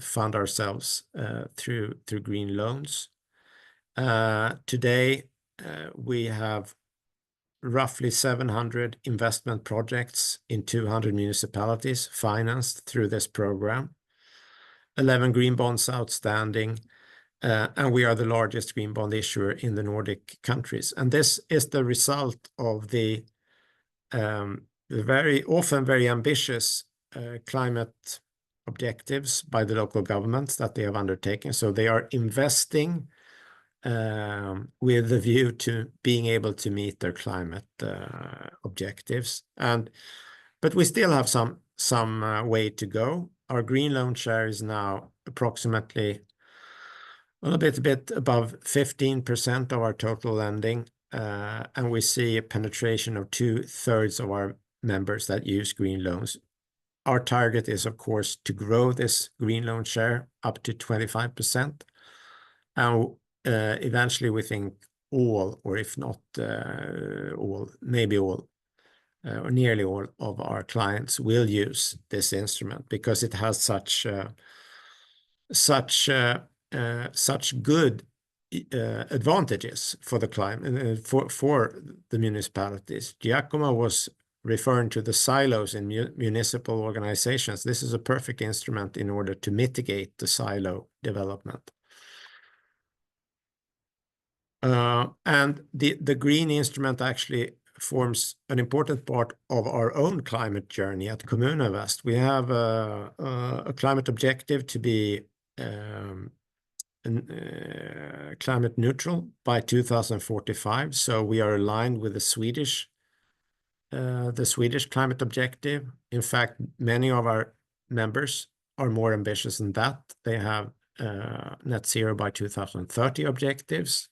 fund ourselves through green loans. Today, we have roughly 700 investment projects in 200 municipalities financed through this program, 11 green bonds outstanding, and we are the largest green bond issuer in the Nordic countries. And this is the result of the very often very ambitious climate objectives by the local governments that they have undertaken. So they are investing with the view to being able to meet their climate objectives. But we still have some way to go. Our green loan share is now approximately a bit above 15% of our total lending, and we see a penetration of 2/3 of our members that use green loans. Our target is, of course, to grow this green loan share up to 25%, and eventually we think all, or if not all, maybe all, or nearly all of our clients will use this instrument because it has such good advantages for the climate, for the municipalities. Giacomo was referring to the silos in municipal organizations. This is a perfect instrument in order to mitigate the silo development. And the green instrument actually forms an important part of our own climate journey at Kommune Invest. We have a climate objective to be climate neutral by 2045. So we are aligned with the Swedish climate objective. In fact, many of our members are more ambitious than that. They have net zero by 2030 objectives.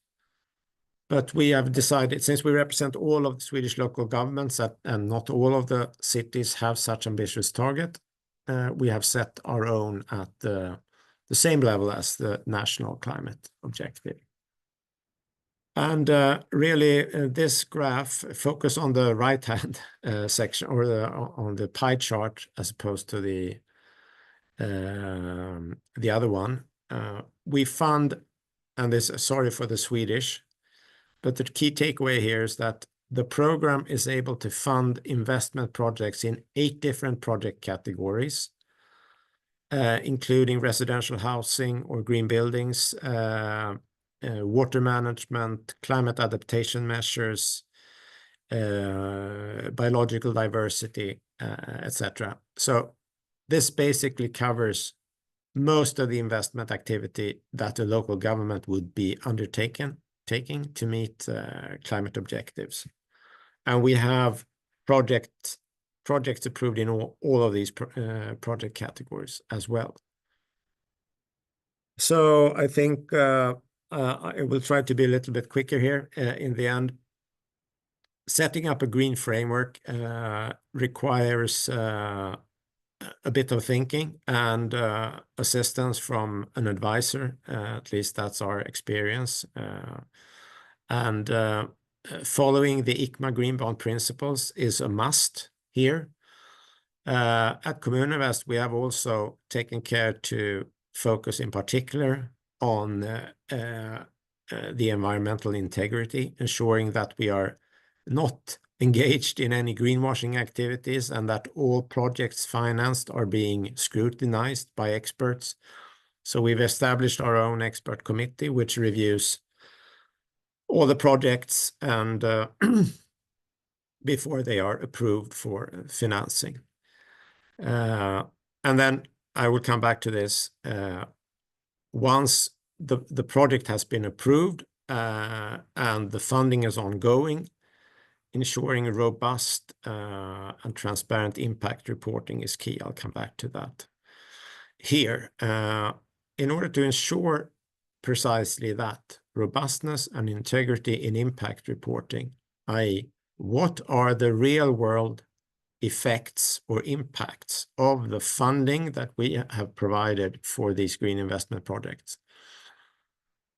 But we have decided, since we represent all of the Swedish local governments and not all of the cities have such ambitious target, we have set our own at the same level as the national climate objective. And really, this graph focus on the right-hand section, or on the pie chart, as opposed to the other one. We fund, and this, sorry for the Swedish, but the key takeaway here is that the program is able to fund investment projects in 8 different project categories, including residential housing or green buildings, water management, climate adaptation measures, biological diversity, etc. So this basically covers most of the investment activity that a local government would be taking to meet climate objectives. And we have projects approved in all of these project categories as well. So I think I will try to be a little bit quicker here in the end. Setting up a green framework requires a bit of thinking and assistance from an advisor. At least that's our experience. And following the ICMA Green Bond principles is a must here. At Kommune Invest, we have also taken care to focus in particular on the environmental integrity, ensuring that we are not engaged in any greenwashing activities and that all projects financed are being scrutinized by experts. So we've established our own expert committee, which reviews all the projects and before they are approved for financing. And then I will come back to this. Once the project has been approved and the funding is ongoing, ensuring robust and transparent impact reporting is key. I'll come back to that here. In order to ensure precisely that, robustness and integrity in impact reporting, i.e., what are the real-world effects or impacts of the funding that we have provided for these green investment projects.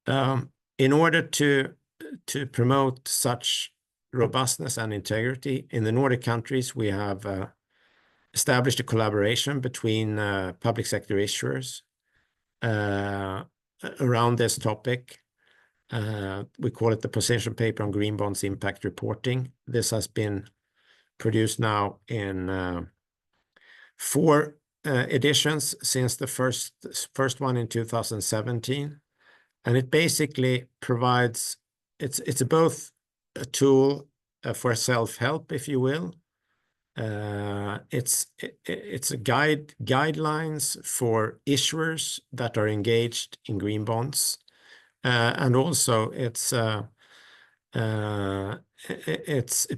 In order to promote such robustness and integrity in the Nordic countries, we have established a collaboration between public sector issuers around this topic. We call it the position paper on green bonds impact reporting. This has been produced now in 4 editions since the first one in 2017, and it basically provides it's both a tool for self-help, if you will. It's a guidelines for issuers that are engaged in green bonds, and also it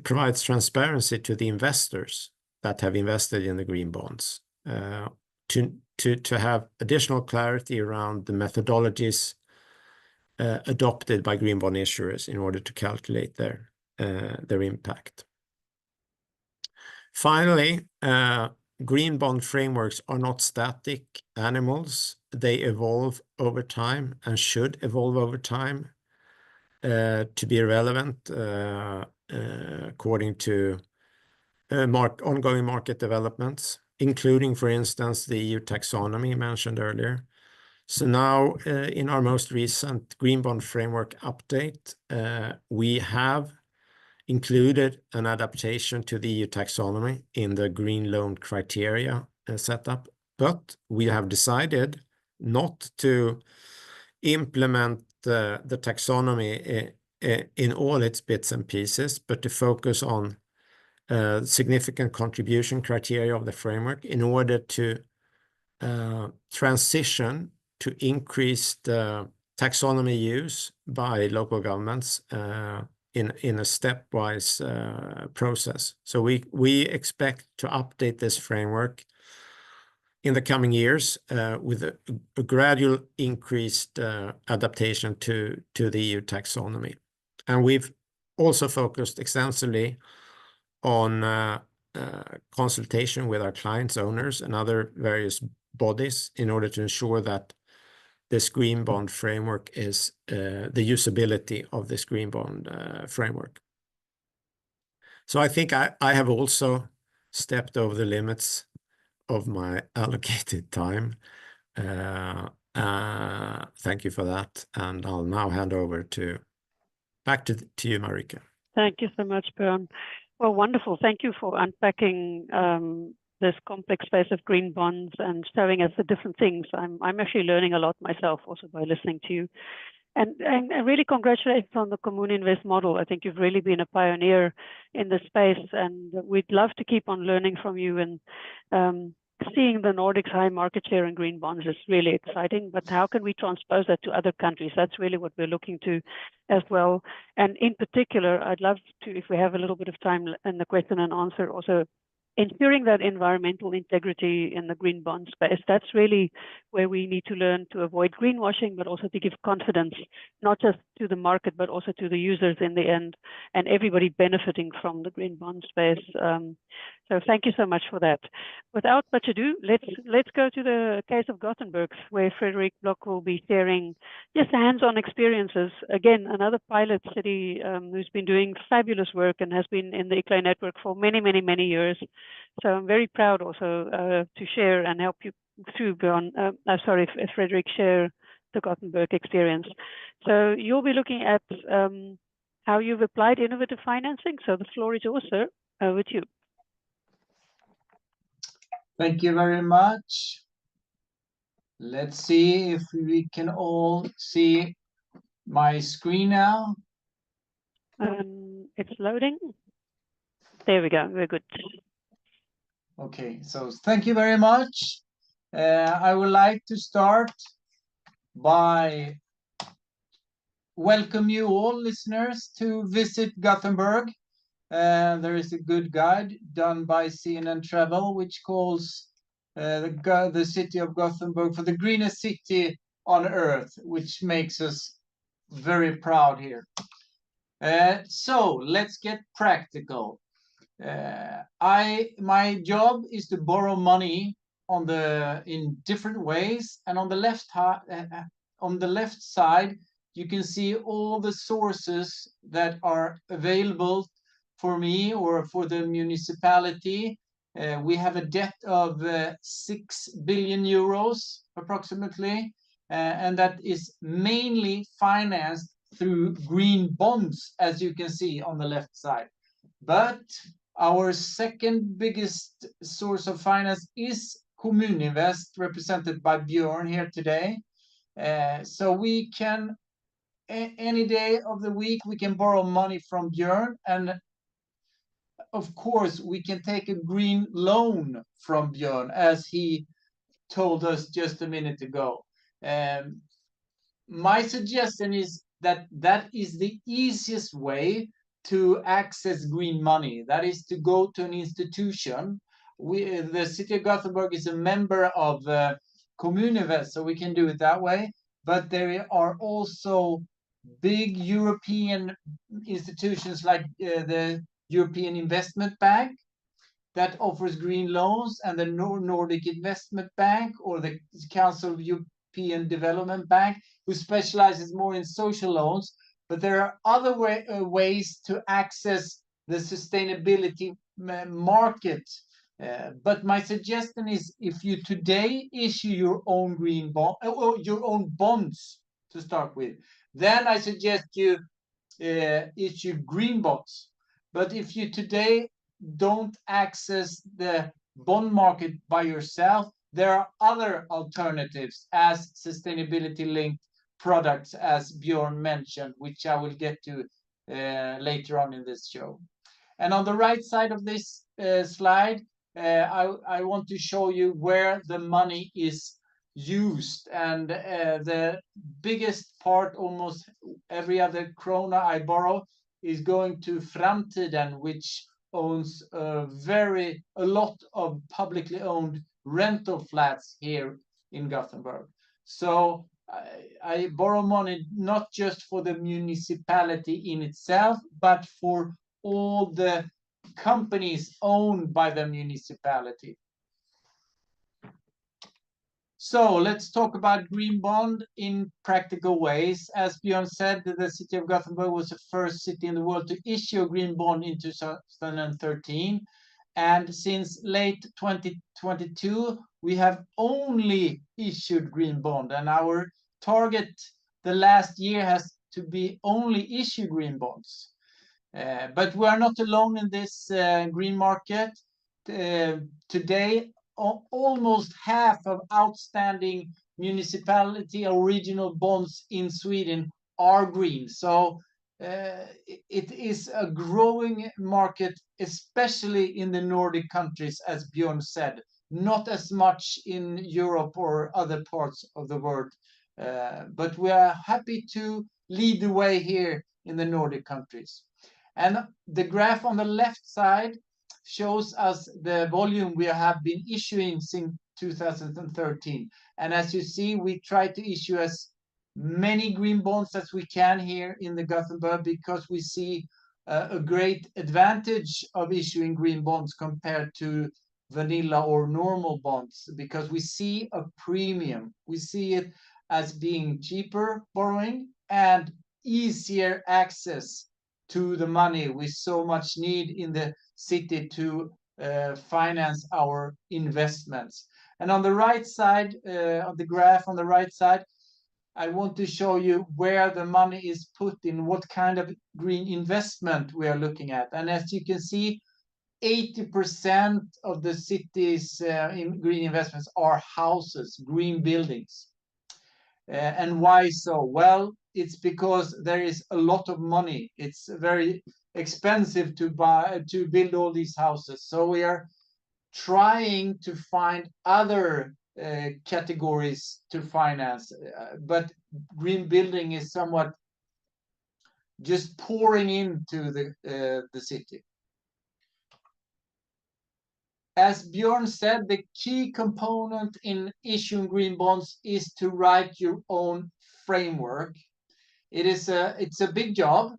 provides transparency to the investors that have invested in the green bonds to have additional clarity around the methodologies adopted by green bond issuers in order to calculate their impact. Finally, green bond frameworks are not static animals. They evolve over time and should evolve over time to be relevant according to ongoing market developments, including, for instance, the EU taxonomy mentioned earlier. So now, in our most recent Green Bond Framework update, we have included an adaptation to the EU taxonomy in the green loan criteria setup, but we have decided not to implement the taxonomy in all its bits and pieces, but to focus on significant contribution criteria of the framework in order to transition to increased taxonomy use by local governments in a stepwise process. So we expect to update this framework in the coming years with a gradual increased adaptation to the EU taxonomy. And we've also focused extensively on consultation with our clients, owners, and other various bodies in order to ensure that this green bond framework is the usability of this green bond framework. So I think I have also stepped over the limits of my allocated time. Thank you for that. And I'll now hand over back to you, Marika. Thank you so much, Björn. Well, wonderful. Thank you for unpacking this complex space of green bonds and showing us the different things. I'm actually learning a lot myself also by listening to you. And really congratulations on the Kommune Invest model. I think you've really been a pioneer in the space, and we'd love to keep on learning from you. And seeing the Nordics' high market share in green bonds is really exciting, but how can we transpose that to other countries? That's really what we're looking to as well. And in particular, I'd love to, if we have a little bit of time in the question and answer, also ensuring that environmental integrity in the green bond space. That's really where we need to learn to avoid greenwashing, but also to give confidence, not just to the market, but also to the users in the end, and everybody benefiting from the green bond space. So thank you so much for that. Without much ado, let's go to the case of Gothenburg, where Frederick Bloch will be sharing just hands-on experiences. Again, another pilot city who's been doing fabulous work and has been in the ICLEI network for many, many, many years. So I'm very proud also to share and help you through, Björn. If Frederick share the Gothenburg experience. So you'll be looking at how you've applied innovative financing. So the floor is yours, sir. Over to you. Thank you very much. Let's see if we can all see my screen now. It's loading. There we go. Very good. Okay, so thank you very much. I would like to start by welcome you all listeners to visit Gothenburg. There is a good guide done by CNN Travel, which calls the city of Gothenburg for the greenest city on earth, which makes us very proud here. So let's get practical. My job is to borrow money in different ways, and on the left side you can see all the sources that are available for me or for the municipality. We have a debt of 6 billion euros approximately, and that is mainly financed through green bonds, as you can see on the left side. But our second biggest source of finance is Kommune Invest, represented by Björn here today. So we can, any day of the week, we can borrow money from Björn, and of course we can take a green loan from Björn, as he told us just a minute ago. My suggestion is that is the easiest way to access green money. That is to go to an institution. The city of Gothenburg is a member of Kommune Invest, so we can do it that way. But there are also big European institutions like the European Investment Bank that offers green loans, and the Nordic Investment Bank, or the Council of European Development Bank, who specializes more in social loans. But there are other ways to access the sustainability market. But my suggestion is, if you today issue your own green bond, or your own bonds to start with, then I suggest you issue green bonds. But if you today don't access the bond market by yourself, there are other alternatives as sustainability-linked products, as Björn mentioned, which I will get to later on in this show. And on the right side of this slide, I want to show you where the money is used. And the biggest part, almost every other krona I borrow, is going to Framtiden, which owns a lot of publicly owned rental flats here in Gothenburg. So I borrow money not just for the municipality in itself, but for all the companies owned by the municipality. So let's talk about green bond in practical ways. As Björn said, the city of Gothenburg was the first city in the world to issue a green bond in 2013. And since late 2022, we have only issued green bond. And our target the last year has to be only issue green bonds. But we are not alone in this green market. Today, almost half of outstanding municipality or regional bonds in Sweden are green. So it is a growing market, especially in the Nordic countries, as Björn said, not as much in Europe or other parts of the world. But we are happy to lead the way here in the Nordic countries. And the graph on the left side shows us the volume we have been issuing since 2013. And as you see, we try to issue as many green bonds as we can here in the Gothenburg, because we see a great advantage of issuing green bonds compared to vanilla or normal bonds, because we see a premium. We see it as being cheaper borrowing and easier access to the money we so much need in the city to finance our investments. And on the right side of the graph, on the right side, I want to show you where the money is put in, what kind of green investment we are looking at. And as you can see, 80% of the city's green investments are houses, green buildings. And why so? Well, it's because there is a lot of money. It's very expensive to build all these houses. So we are trying to find other categories to finance, but green building is somewhat just pouring into the city. As Björn said, the key component in issuing green bonds is to write your own framework. It's a big job,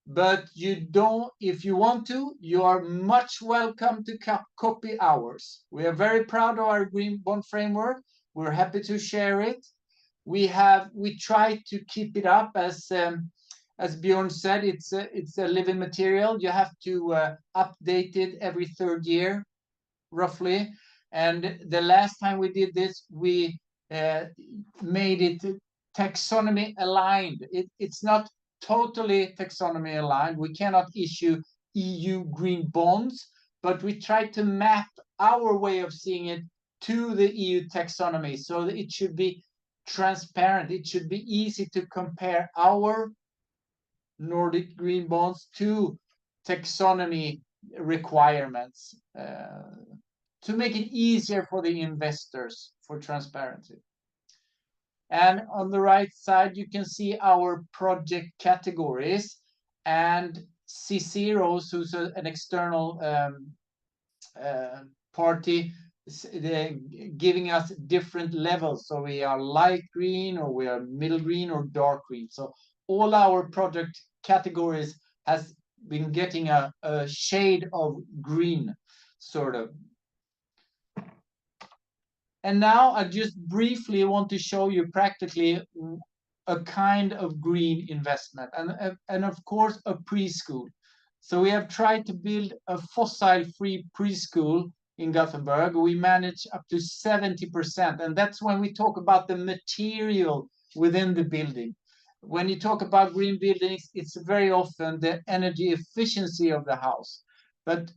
but if you want to, you are much welcome to copy ours. We are very proud of our green bond framework. We're happy to share it. We try to keep it up as Björn said. It's a living material. You have to update it every third year, roughly. And the last time we did this, we made it taxonomy aligned. It's not totally taxonomy aligned. We cannot issue EU green bonds, but we try to map our way of seeing it to the EU taxonomy, so that it should be transparent. It should be easy to compare our Nordic green bonds to taxonomy requirements, to make it easier for the investors, for transparency. And on the right side, you can see our project categories, and C0, who's an external party, giving us different levels. So we are light green, or we are middle green, or dark green. So all our project categories has been getting a shade of green, sort of. And now I just briefly want to show you practically a kind of green investment, and of course a preschool. So we have tried to build a fossil-free preschool in Gothenburg. We manage up to 70%, and that's when we talk about the material within the building. When you talk about green buildings, it's very often the energy efficiency of the house. But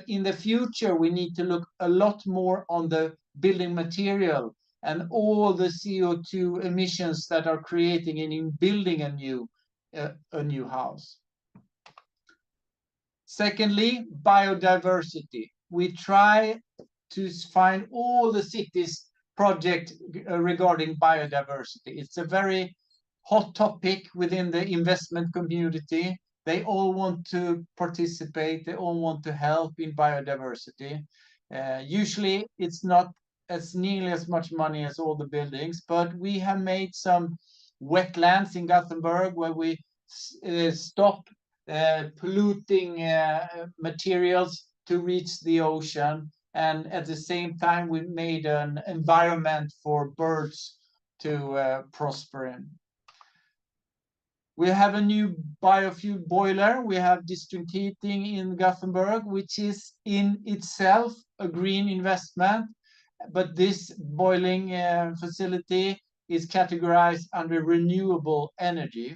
in the future, we need to look a lot more on the building material and all the CO2 emissions that are creating in building a new house. Secondly, biodiversity. We try to find all the cities project regarding biodiversity. It's a very hot topic within the investment community. They all want to participate. They all want to help in biodiversity. Usually, it's not as nearly as much money as all the buildings, but we have made some wetlands in Gothenburg where we stop polluting materials to reach the ocean, and at the same time we made an environment for birds to prosper in. We have a new biofuel boiler. We have district heating in Gothenburg, which is in itself a green investment, but this boiling facility is categorized under renewable energy.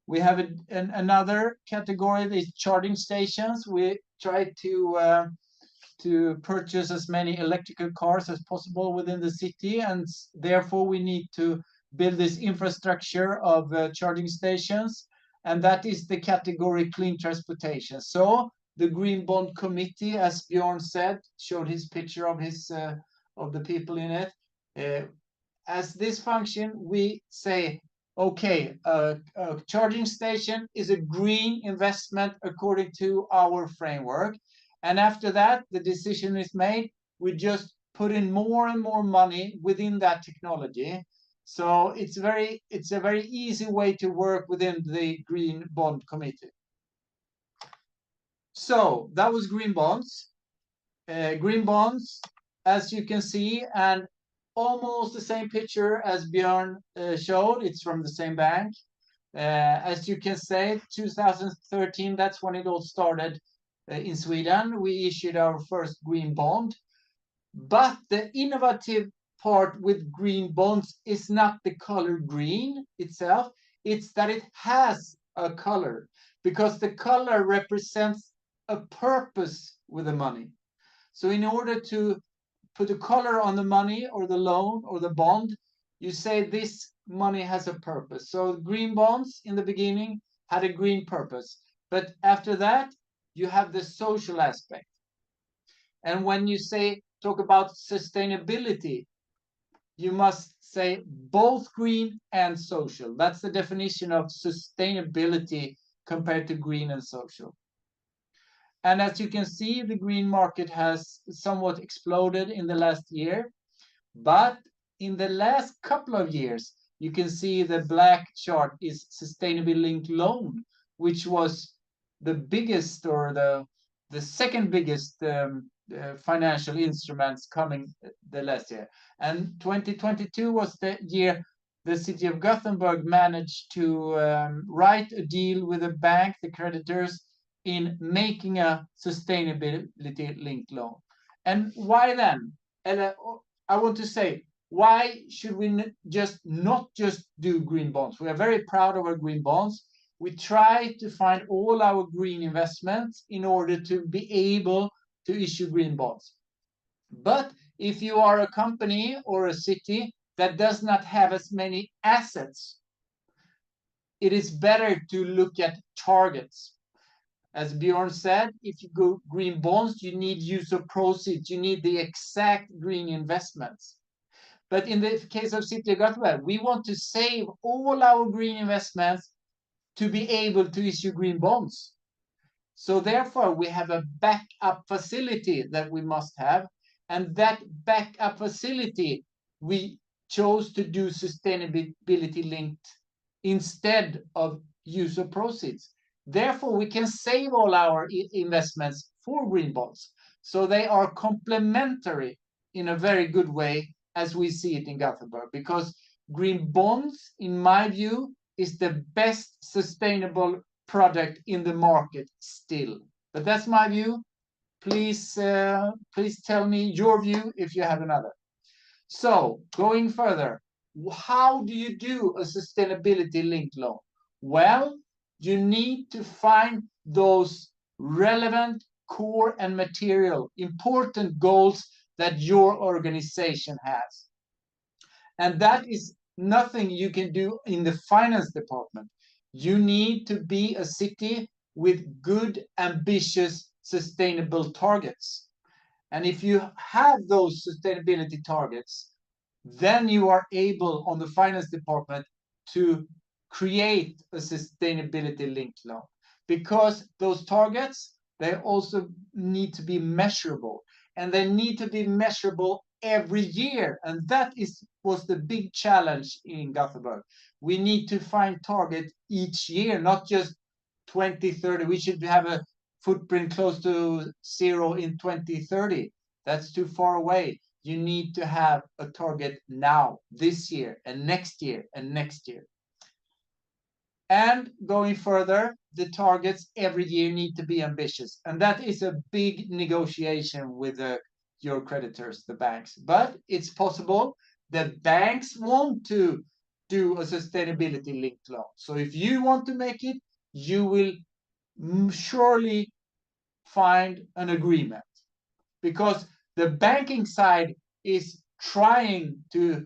We have another category, these charging stations. We try to purchase as many electrical cars as possible within the city, and therefore we need to build this infrastructure of charging stations, and that is the category clean transportation. So the Green Bond Committee, as Bjorn said, showed his picture of his of the people in it. As this function, we say, okay, a charging station is a green investment according to our framework. And after that, the decision is made. We just put in more and more money within that technology. So it's a very easy way to work within the Green Bond Committee. So that was green bonds. Green bonds, as you can see, and almost the same picture as Björn showed. It's from the same bank. As you can say, 2013, that's when it all started in Sweden. We issued our first green bond. But the innovative part with green bonds is not the color green itself. It's that it has a color, because the color represents a purpose with the money. So in order to put a color on the money or the loan or the bond, you say this money has a purpose. So green bonds in the beginning had a green purpose. But after that, you have the social aspect. And when you talk about sustainability, you must say both green and social. That's the definition of sustainability compared to green and social. And as you can see, the green market has somewhat exploded in the last year. But in the last couple of years, you can see the black chart is sustainability linked loan, which was the biggest or the second biggest financial instruments coming the last year. And 2022 was the year the city of Gothenburg managed to write a deal with a bank, the creditors, in making a sustainability linked loan. And why then? And I want to say, why should we not just do green bonds? We are very proud of our green bonds. We try to find all our green investments in order to be able to issue green bonds. But if you are a company or a city that does not have as many assets, it is better to look at targets. As Bjorn said, if you go green bonds, you need use of proceeds. You need the exact green investments. But in the case of City of Gothenburg, we want to save all our green investments to be able to issue green bonds. So therefore, we have a backup facility that we must have. And that backup facility, we chose to do sustainability linked instead of use of proceeds. Therefore, we can save all our investments for green bonds. So they are complementary in a very good way as we see it in Gothenburg, because green bonds, in my view, is the best sustainable product in the market still. But that's my view. Please tell me your view if you have another. So going further, how do you do a sustainability linked loan? Well, you need to find those relevant core and material important goals that your organization has. And that is nothing you can do in the finance department. You need to be a city with good, ambitious, sustainable targets. And if you have those sustainability targets, then you are able on the finance department to create a sustainability linked loan, because those targets, they also need to be measurable, and they need to be measurable every year. And that was the big challenge in Gothenburg. We need to find target each year, not just 2030. We should have a footprint close to zero in 2030. That's too far away. You need to have a target now, this year, and next year, and next year. And going further, the targets every year need to be ambitious. And that is a big negotiation with your creditors, the banks. But it's possible. The banks want to do a sustainability linked loan. So if you want to make it, you will surely find an agreement, because the banking side is trying to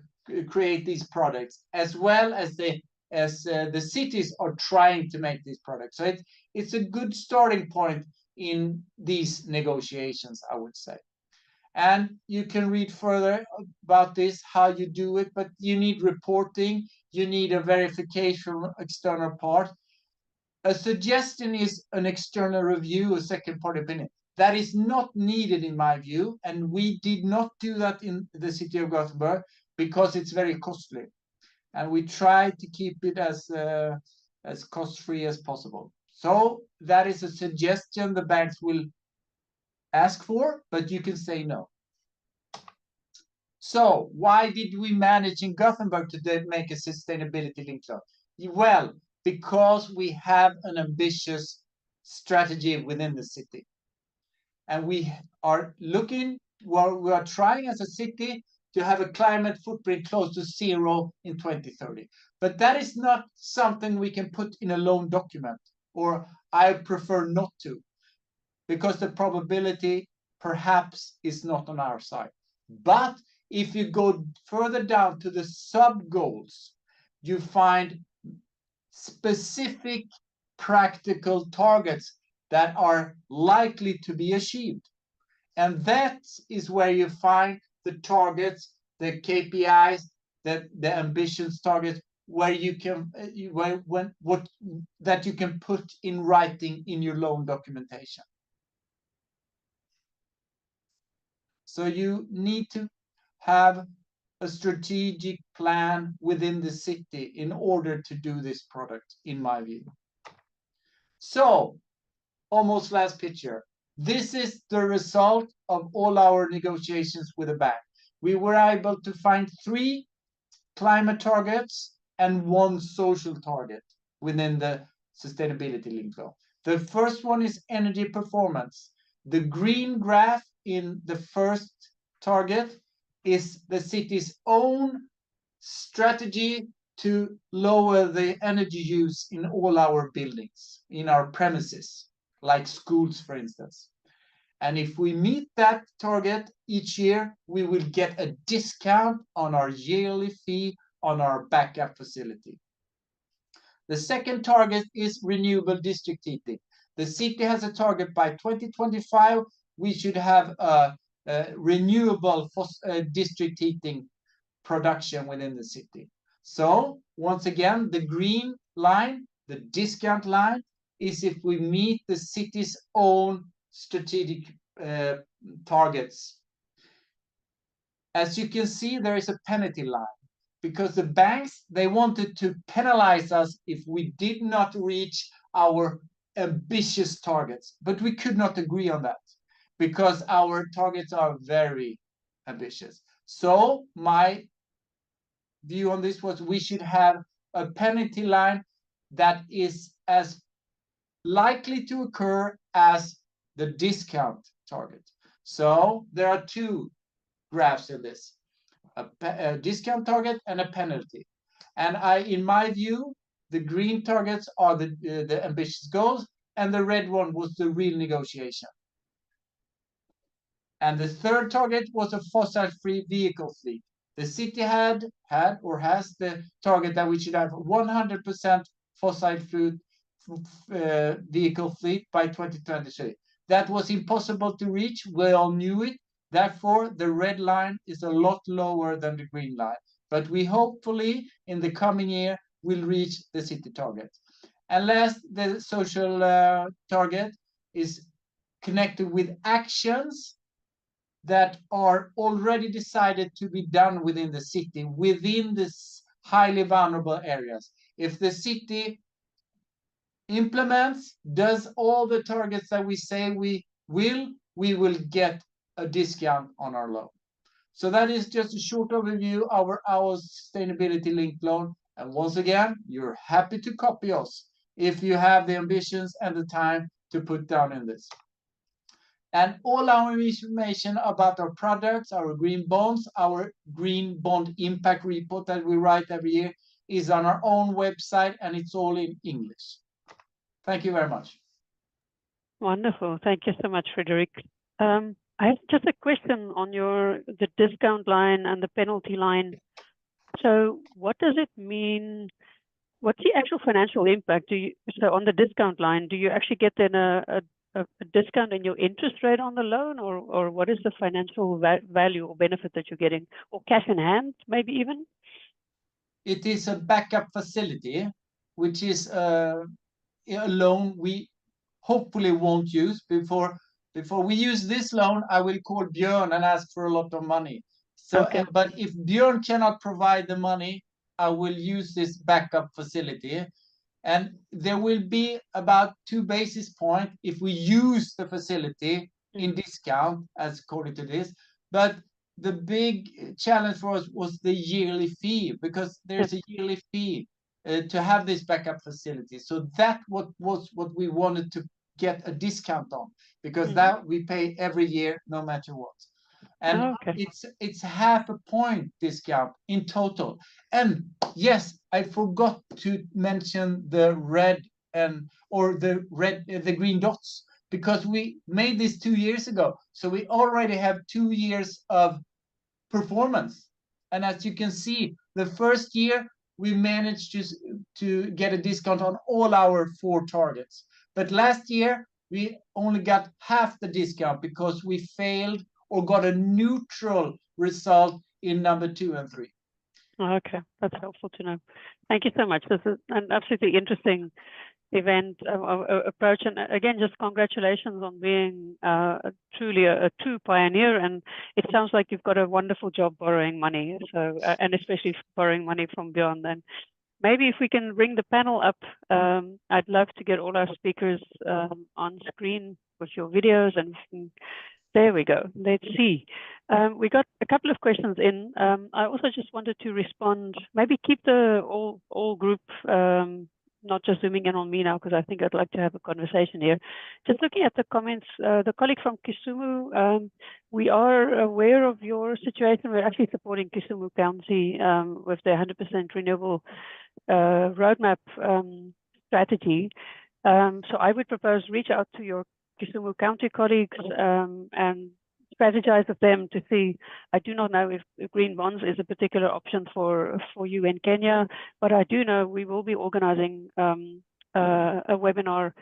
create these products, as well as the cities are trying to make these products. So it's a good starting point in these negotiations, I would say. And you can read further about this, how you do it, but you need reporting, you need a verification from external part. A suggestion is an external review, a second party opinion. That is not needed in my view, and we did not do that in the city of Gothenburg because it's very costly. And we try to keep it as cost-free as possible. So that is a suggestion the banks will ask for, but you can say no. So why did we manage in Gothenburg to make a sustainability linked loan? Well, because we have an ambitious strategy within the city. And we are looking, well, we are trying as a city to have a climate footprint close to 0 in 2030. But that is not something we can put in a loan document, or I prefer not to, because the probability perhaps is not on our side. But if you go further down to the sub-goals, you find specific practical targets that are likely to be achieved. And that is where you find the targets, the KPIs, the ambitions targets, where you can that you can put in writing in your loan documentation. So you need to have a strategic plan within the city in order to do this product, in my view. So, almost last picture. This is the result of all our negotiations with the bank. We were able to find 3 climate targets and 1 social target within the sustainability linked loan. The first one is energy performance. The green graph in the first target is the city's own strategy to lower the energy use in all our buildings, in our premises, like schools, for instance. And if we meet that target each year, we will get a discount on our yearly fee on our backup facility. The second target is renewable district heating. The city has a target by 2025, we should have a renewable district heating production within the city. So once again, the green line, the discount line, is if we meet the city's own strategic targets. As you can see, there is a penalty line, because the banks, they wanted to penalize us if we did not reach our ambitious targets, but we could not agree on that because our targets are very ambitious. So my view on this was we should have a penalty line that is as likely to occur as the discount target. So there are 2 graphs in this, a discount target and a penalty. And in my view, the green targets are the ambitious goals, and the red one was the real negotiation. And the third target was a fossil-free vehicle fleet. The city had or has the target that we should have 100% fossil-free vehicle fleet by 2023. That was impossible to reach. We all knew it. Therefore, the red line is a lot lower than the green line. But we hopefully, in the coming year, will reach the city target. And last, the social target is connected with actions that are already decided to be done within the city, within this highly vulnerable areas. If the city implements, does all the targets that we say we will get a discount on our loan. So that is just a short overview of our sustainability linked loan. And once again, you're happy to copy us if you have the ambitions and the time to put down in this. And all our information about our products, our green bonds, our green bond impact report that we write every year is on our own website, and it's all in English. Thank you very much. Wonderful. Thank you so much, Frederick. I have just a question on the discount line and the penalty line. So what does it mean? What's the actual financial impact? So on the discount line, do you actually get then a discount in your interest rate on the loan, or what is the financial value or benefit that you're getting, or cash in hand, maybe even? It is a backup facility, which is a loan we hopefully won't use. Before we use this loan, I will call Björn and ask for a lot of money. So, Okay. but if Björn cannot provide the money, I will use this backup facility. And there will be about 2 basis points if we use the facility in discount, as according to this. But the big challenge for us was the yearly fee, because there's a yearly fee to have this backup facility. So that was what we wanted to get a discount on, because that we pay every year, no matter what. And it's half a point discount in total. And yes, I forgot to mention the red the green dots, because we made this 2 years ago. So we already have 2 years of performance. And as you can see, the first year we managed to get a discount on all our 4 targets. But last year we only got half the discount because we failed or got a neutral result in number 2 and 3. Okay, that's helpful to know. Thank you so much. This is an absolutely interesting event approach, and again, just congratulations on being truly a true pioneer. And it sounds like you've got a wonderful job borrowing money, so and especially borrowing money from Björn. Then maybe if we can bring the panel up, I'd love to get all our speakers on screen with your videos, and there we go. Let's see. We got a couple of questions in. I also just wanted to respond, maybe keep the all group, not just zooming in on me now, because I think I'd like to have a conversation here. Just looking at the comments, the colleague from Kisumu, we are aware of your situation. We're actually supporting Kisumu County with their 100% renewable roadmap strategy. So I would propose reach out to your Kisumu County colleagues and strategize with them to see. I do not know if green bonds is a particular option for you in Kenya, but I do know we will be organizing a webinar,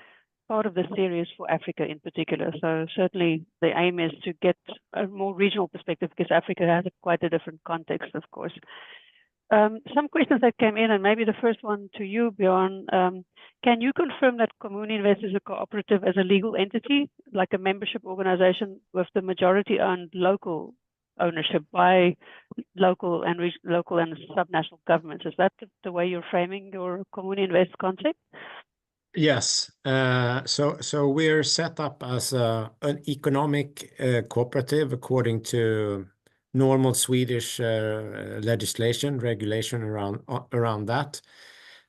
part of the series for Africa in particular. So certainly the aim is to get a more regional perspective, because Africa has quite a different context, of course. Some questions that came in, and maybe the first one to you, Björn. Can you confirm that Kommune Invest is a cooperative as a legal entity, like a membership organization with the majority-owned local ownership by local and subnational governments? Is that the way you're framing your Kommune Invest concept? Yes. So we're set up as an economic cooperative according to normal Swedish regulation around that.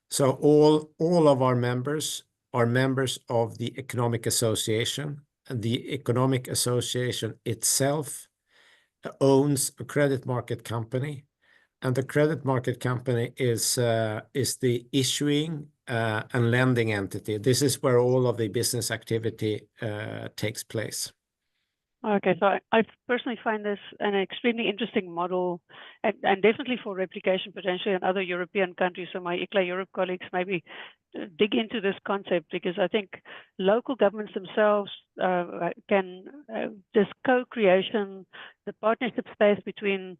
So all of our members are members of the economic association, and the economic association itself owns a credit market company, and the credit market company is the issuing and lending entity. This is where all of the business activity takes place. Okay, so I personally find this an extremely interesting model, and definitely for replication potentially in other European countries. So my ICLA Europe colleagues maybe dig into this concept, because I think local governments themselves can, this co-creation, the partnership space between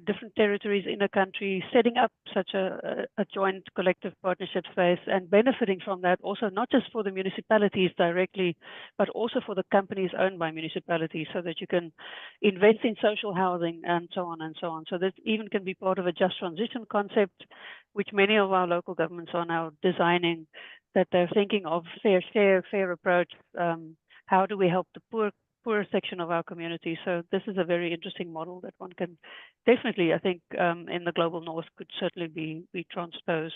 different territories in a country, setting up such a joint collective partnership space and benefiting from that also, not just for the municipalities directly, but also for the companies owned by municipalities, so that you can invest in social housing and so on and so on. So this even can be part of a just transition concept, which many of our local governments are now designing, that they're thinking of fair share, fair approach. How do we help the poor section of our community? So this is a very interesting model that one can definitely, I think, in the global north could certainly be transposed.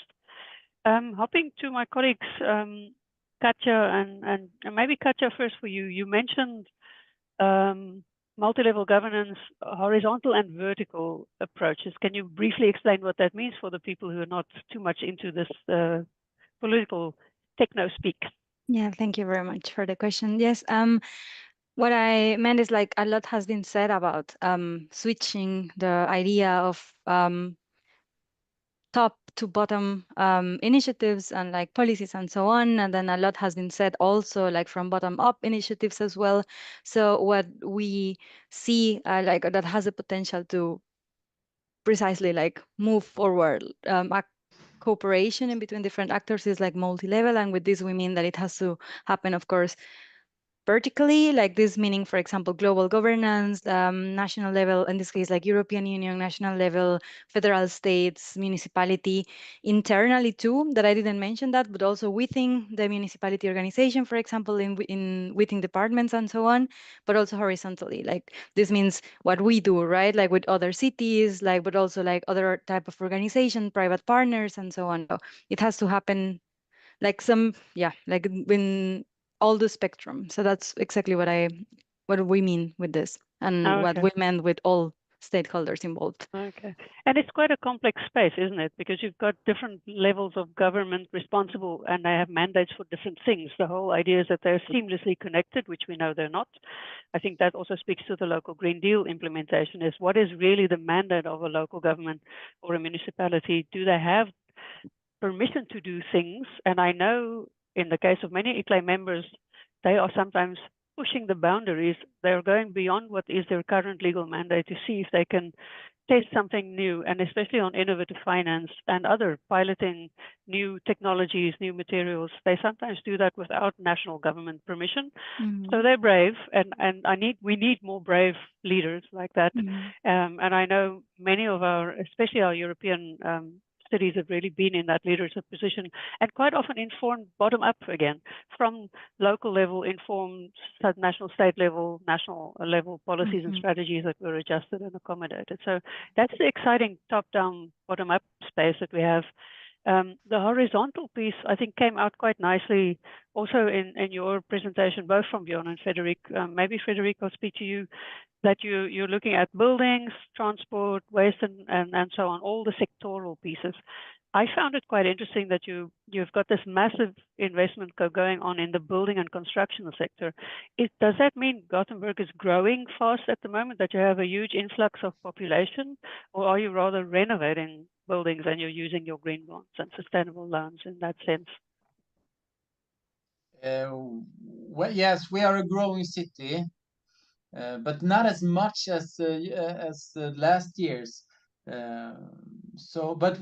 Hopping to my colleagues, Katja, and maybe Katja first for you. You mentioned multi-level governance, horizontal and vertical approaches. Can you briefly explain what that means for the people who are not too much into this political techno speak? Yeah, thank you very much for the question. Yes, what I meant is, like, a lot has been said about switching the idea of top to bottom initiatives and like policies and so on. And then a lot has been said also like from bottom up initiatives as well. So what we see like that has the potential to precisely like move forward a cooperation in between different actors is like multi-level. And with this, we mean that it has to happen, of course, vertically, like this meaning, for example, global governance, national level, in this case, like European Union, national level, federal states, municipality, internally too, that I didn't mention that, but also within the municipality organization, for example, within departments and so on, but also horizontally. Like this means what we do, right? Like with other cities, like, but also like other type of organization, private partners, and so on. So it has to happen like like in all the spectrum. So that's exactly what we mean with this, and what we meant with all stakeholders involved. Okay. And it's quite a complex space, isn't it? Because you've got different levels of government responsible and they have mandates for different things. The whole idea is that they're seamlessly connected, which we know they're not. I think that also speaks to the local Green Deal implementation, is what is really the mandate of a local government or a municipality? Do they have permission to do things? And I know in the case of many ICLEI members, they are sometimes pushing the boundaries. They're going beyond what is their current legal mandate to see if they can test something new, and especially on innovative finance and other piloting new technologies, new materials. They sometimes do that without national government permission. So they're brave, and we need more brave leaders like that. And I know many of especially our European cities have really been in that leadership position, and quite often informed bottom up again, from local level, informed national state level, national level policies and strategies that were adjusted and accommodated. So that's the exciting top-down, bottom-up space that we have. The horizontal piece, I think, came out quite nicely also in your presentation, both from Björn and Frederic. Maybe Frederic, I'll speak to you, that you're looking at buildings, transport, waste, and so on, all the sectoral pieces. I found it quite interesting that you've got this massive investment going on in the building and construction sector. Does that mean Gothenburg is growing fast at the moment, that you have a huge influx of population, or are you rather renovating buildings and you're using your green bonds and sustainable loans in that sense? Well, yes, we are a growing city, but not as much as last year's. But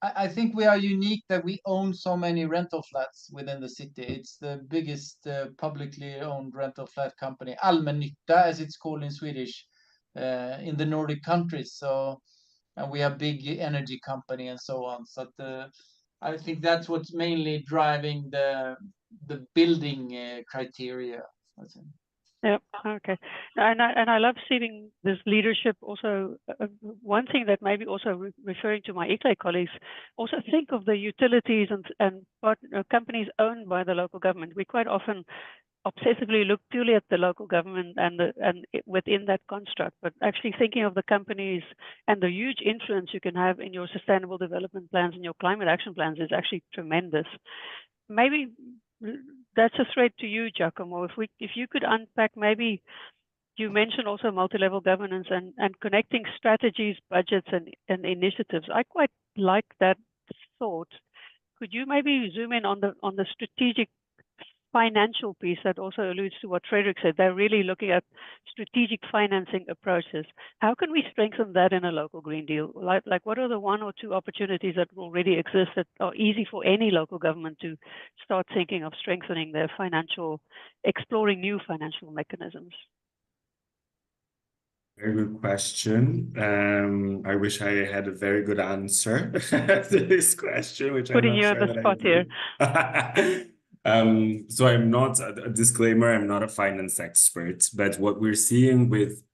I think we are unique that we own so many rental flats within the city. It's the biggest publicly owned rental flat company, Allmännytta, as it's called in Swedish, in the Nordic countries. So, and we have big energy company and so on. So I think that's what's mainly driving the building criteria, I think. Yeah. Okay. And I love seeing this leadership. Also, one thing that maybe also referring to my ICLEI colleagues, also think of the utilities and companies owned by the local government. We quite often obsessively look purely at the local government and within that construct, but actually thinking of the companies and the huge influence you can have in your sustainable development plans and your climate action plans is actually tremendous. Maybe that's a thread to you, Giacomo. If you could unpack, maybe you mentioned also multi-level governance and connecting strategies, budgets, and initiatives. I quite like that thought. Could you maybe zoom in on the strategic financial piece that also alludes to what Frederic said? They're really looking at strategic financing approaches. How can we strengthen that in a local Green Deal? Like what are the one or two opportunities that already exist that are easy for any local government to start thinking of strengthening their exploring new financial mechanisms? Very good question. I wish I had a very good answer to this question, which Putting I'm not you sure on the spot here. So I'm not a disclaimer, I'm not a finance expert, but what we're seeing with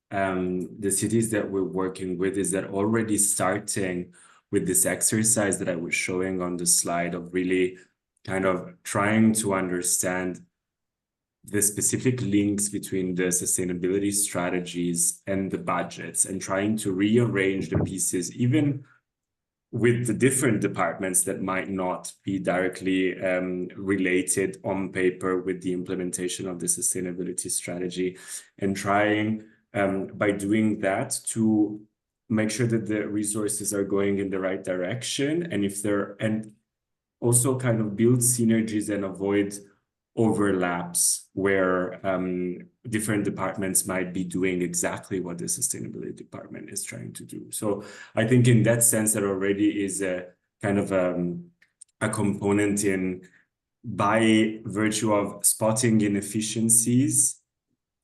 the cities that we're working with is that already starting with this exercise that I was showing on the slide of really kind of trying to understand the specific links between the sustainability strategies and the budgets, and trying to rearrange the pieces, even with the different departments that might not be directly related on paper with the implementation of the sustainability strategy, and trying by doing that to make sure that the resources are going in the right direction, and also kind of build synergies and avoid overlaps where different departments might be doing exactly what the sustainability department is trying to do. So I think in that sense, there already is a kind of a component in, by virtue of spotting inefficiencies,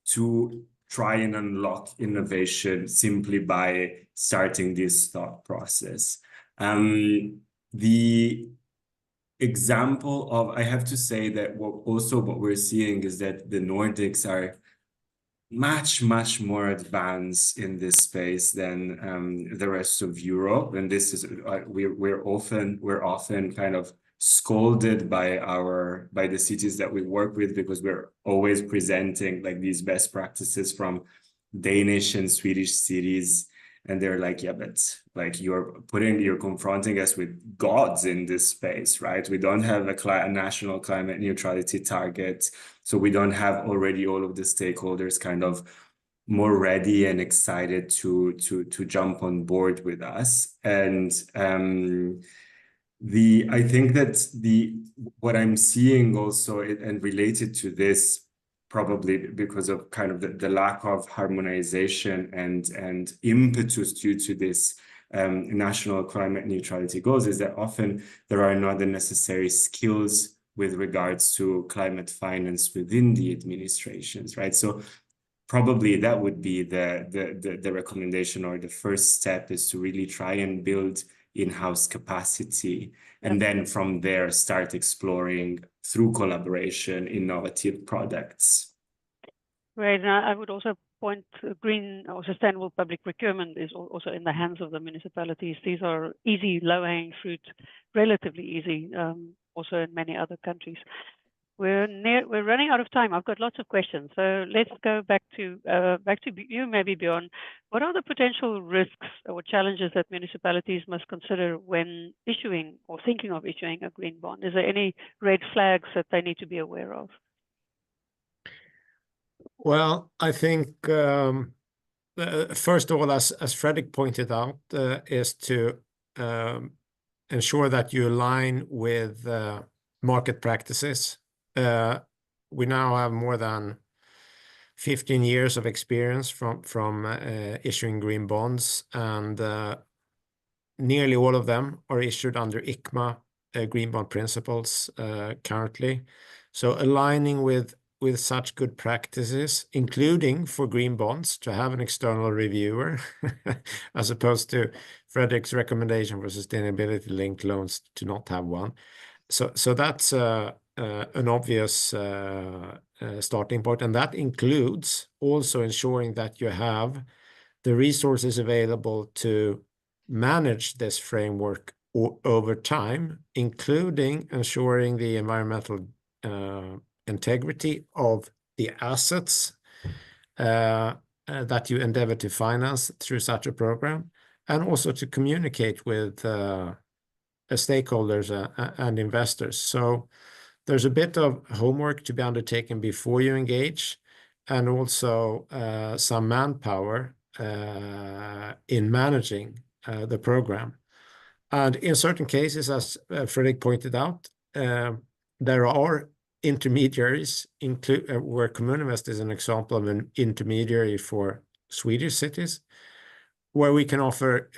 to try and unlock innovation simply by starting this thought process. The example of, I have to say that what we're seeing is that the Nordics are much more advanced in this space than the rest of Europe, and this is we're often kind of scolded by the cities that we work with, because we're always presenting like these best practices from Danish and Swedish cities. And they're like, yeah, but like you're confronting us with gods in this space, right? We don't have a national climate neutrality target. So we don't have already all of the stakeholders kind of more ready and excited to jump on board with us. And I think that what I'm seeing also, and related to this, probably because of kind of the lack of harmonization and impetus due to this national climate neutrality goals, is that often there are not the necessary skills with regards to climate finance within the administrations, right? So probably that would be the recommendation, or the first step, is to really try and build in-house capacity, and then from there start exploring through collaboration innovative products. Right, and I would also point to green or sustainable public procurement is also in the hands of the municipalities. These are easy, low-hanging fruit, relatively easy, also in many other countries. We're running out of time. I've got lots of questions, so let's go back to you, maybe Bjorn. What are the potential risks or challenges that municipalities must consider when issuing or thinking of issuing a green bond? Is there any red flags that they need to be aware of? Well, I think first of all, as Fredrik pointed out, is to ensure that you align with market practices. We now have more than 15 years of experience from issuing green bonds, and nearly all of them are issued under ICMA green bond principles currently. So aligning with such good practices, including for green bonds, to have an external reviewer, as opposed to Fredrik's recommendation for sustainability-linked loans to not have one. So that's an obvious starting point, and that includes also ensuring that you have the resources available to manage this framework over time, including ensuring the environmental integrity of the assets that you endeavor to finance through such a program, and also to communicate with stakeholders and investors. So there's a bit of homework to be undertaken before you engage, and also some manpower in managing the program. And in certain cases, as Fredrik pointed out, there are intermediaries, where Kommune Invest is an example of an intermediary for Swedish cities, where we can offer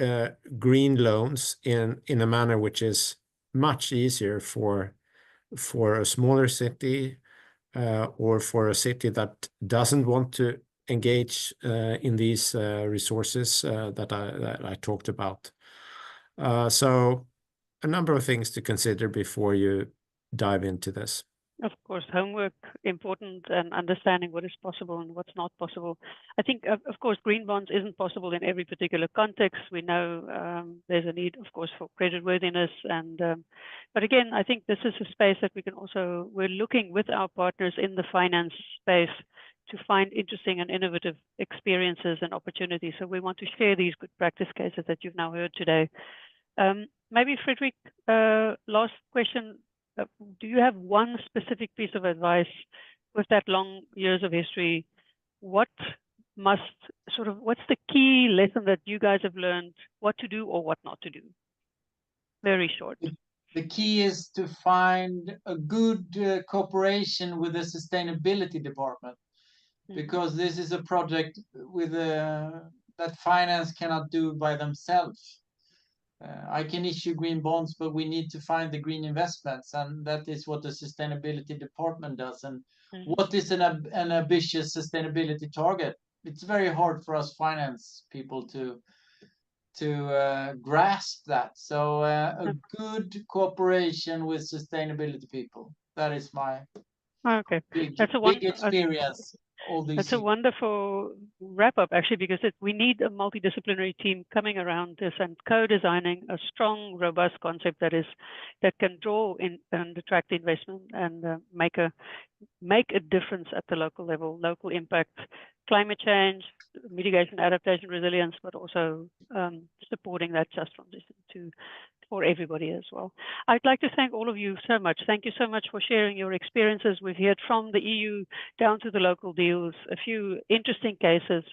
green loans in a manner which is much easier for a smaller city or for a city that doesn't want to engage in these resources that I talked about. So a number of things to consider before you dive into this. Of course, homework important, and understanding what is possible and what's not possible. I think, of course, green bonds isn't possible in every particular context. We know there's a need, of course, for creditworthiness, but again, I think this is a space that we're looking with our partners in the finance space to find interesting and innovative experiences and opportunities. So we want to share these good practice cases that you've now heard today. Maybe Fredrik, last question. Do you have one specific piece of advice with that long years of history? What what's the key lesson that you guys have learned, what to do or what not to do? Very short. The key is to find a good cooperation with the sustainability department, because this is a project with that finance cannot do by themselves. I can issue green bonds, but we need to find the green investments, and that is what the sustainability department does. And what is an ambitious sustainability target? It's very hard for us finance people to grasp that. So a good cooperation with sustainability people. That is my big experience. That's a wonderful wrap up, actually, because we need a multidisciplinary team coming around this and co-designing a strong, robust concept that can draw in and attract investment and make a difference at the local level, local impact, climate change, mitigation, adaptation, resilience, but also supporting that just transition for everybody as well. I'd like to thank all of you so much. Thank you so much for sharing your experiences. We've heard from the EU down to the local deals, a few interesting cases,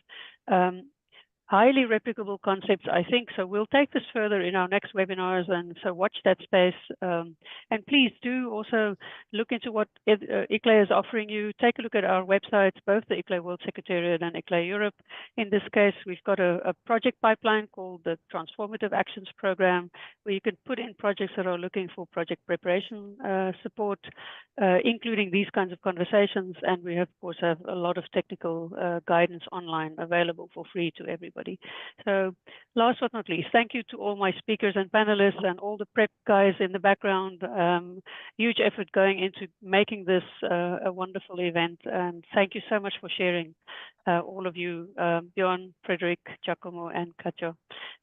highly replicable concepts, I think. So we'll take this further in our next webinars, and so watch that space. And please do also look into what ICLEI is offering you. Take a look at our websites, both the ICLEI World Secretariat and ICLEI Europe. In this case, we've got a project pipeline called the Transformative Actions Program, where you can put in projects that are looking for project preparation support, including these kinds of conversations. And we, of course, have a lot of technical guidance online available for free to everybody. So last but not least, thank you to all my speakers and panelists and all the prep guys in the background. Huge effort going into making this a wonderful event. And thank you so much for sharing, all of you, Björn, Frederick, Giacomo, and Katja.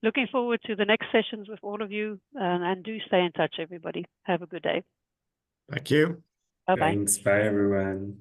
Looking forward to the next sessions with all of you, and do stay in touch, everybody. Have a good day. Thank you. Bye-bye. Thanks. Bye, everyone.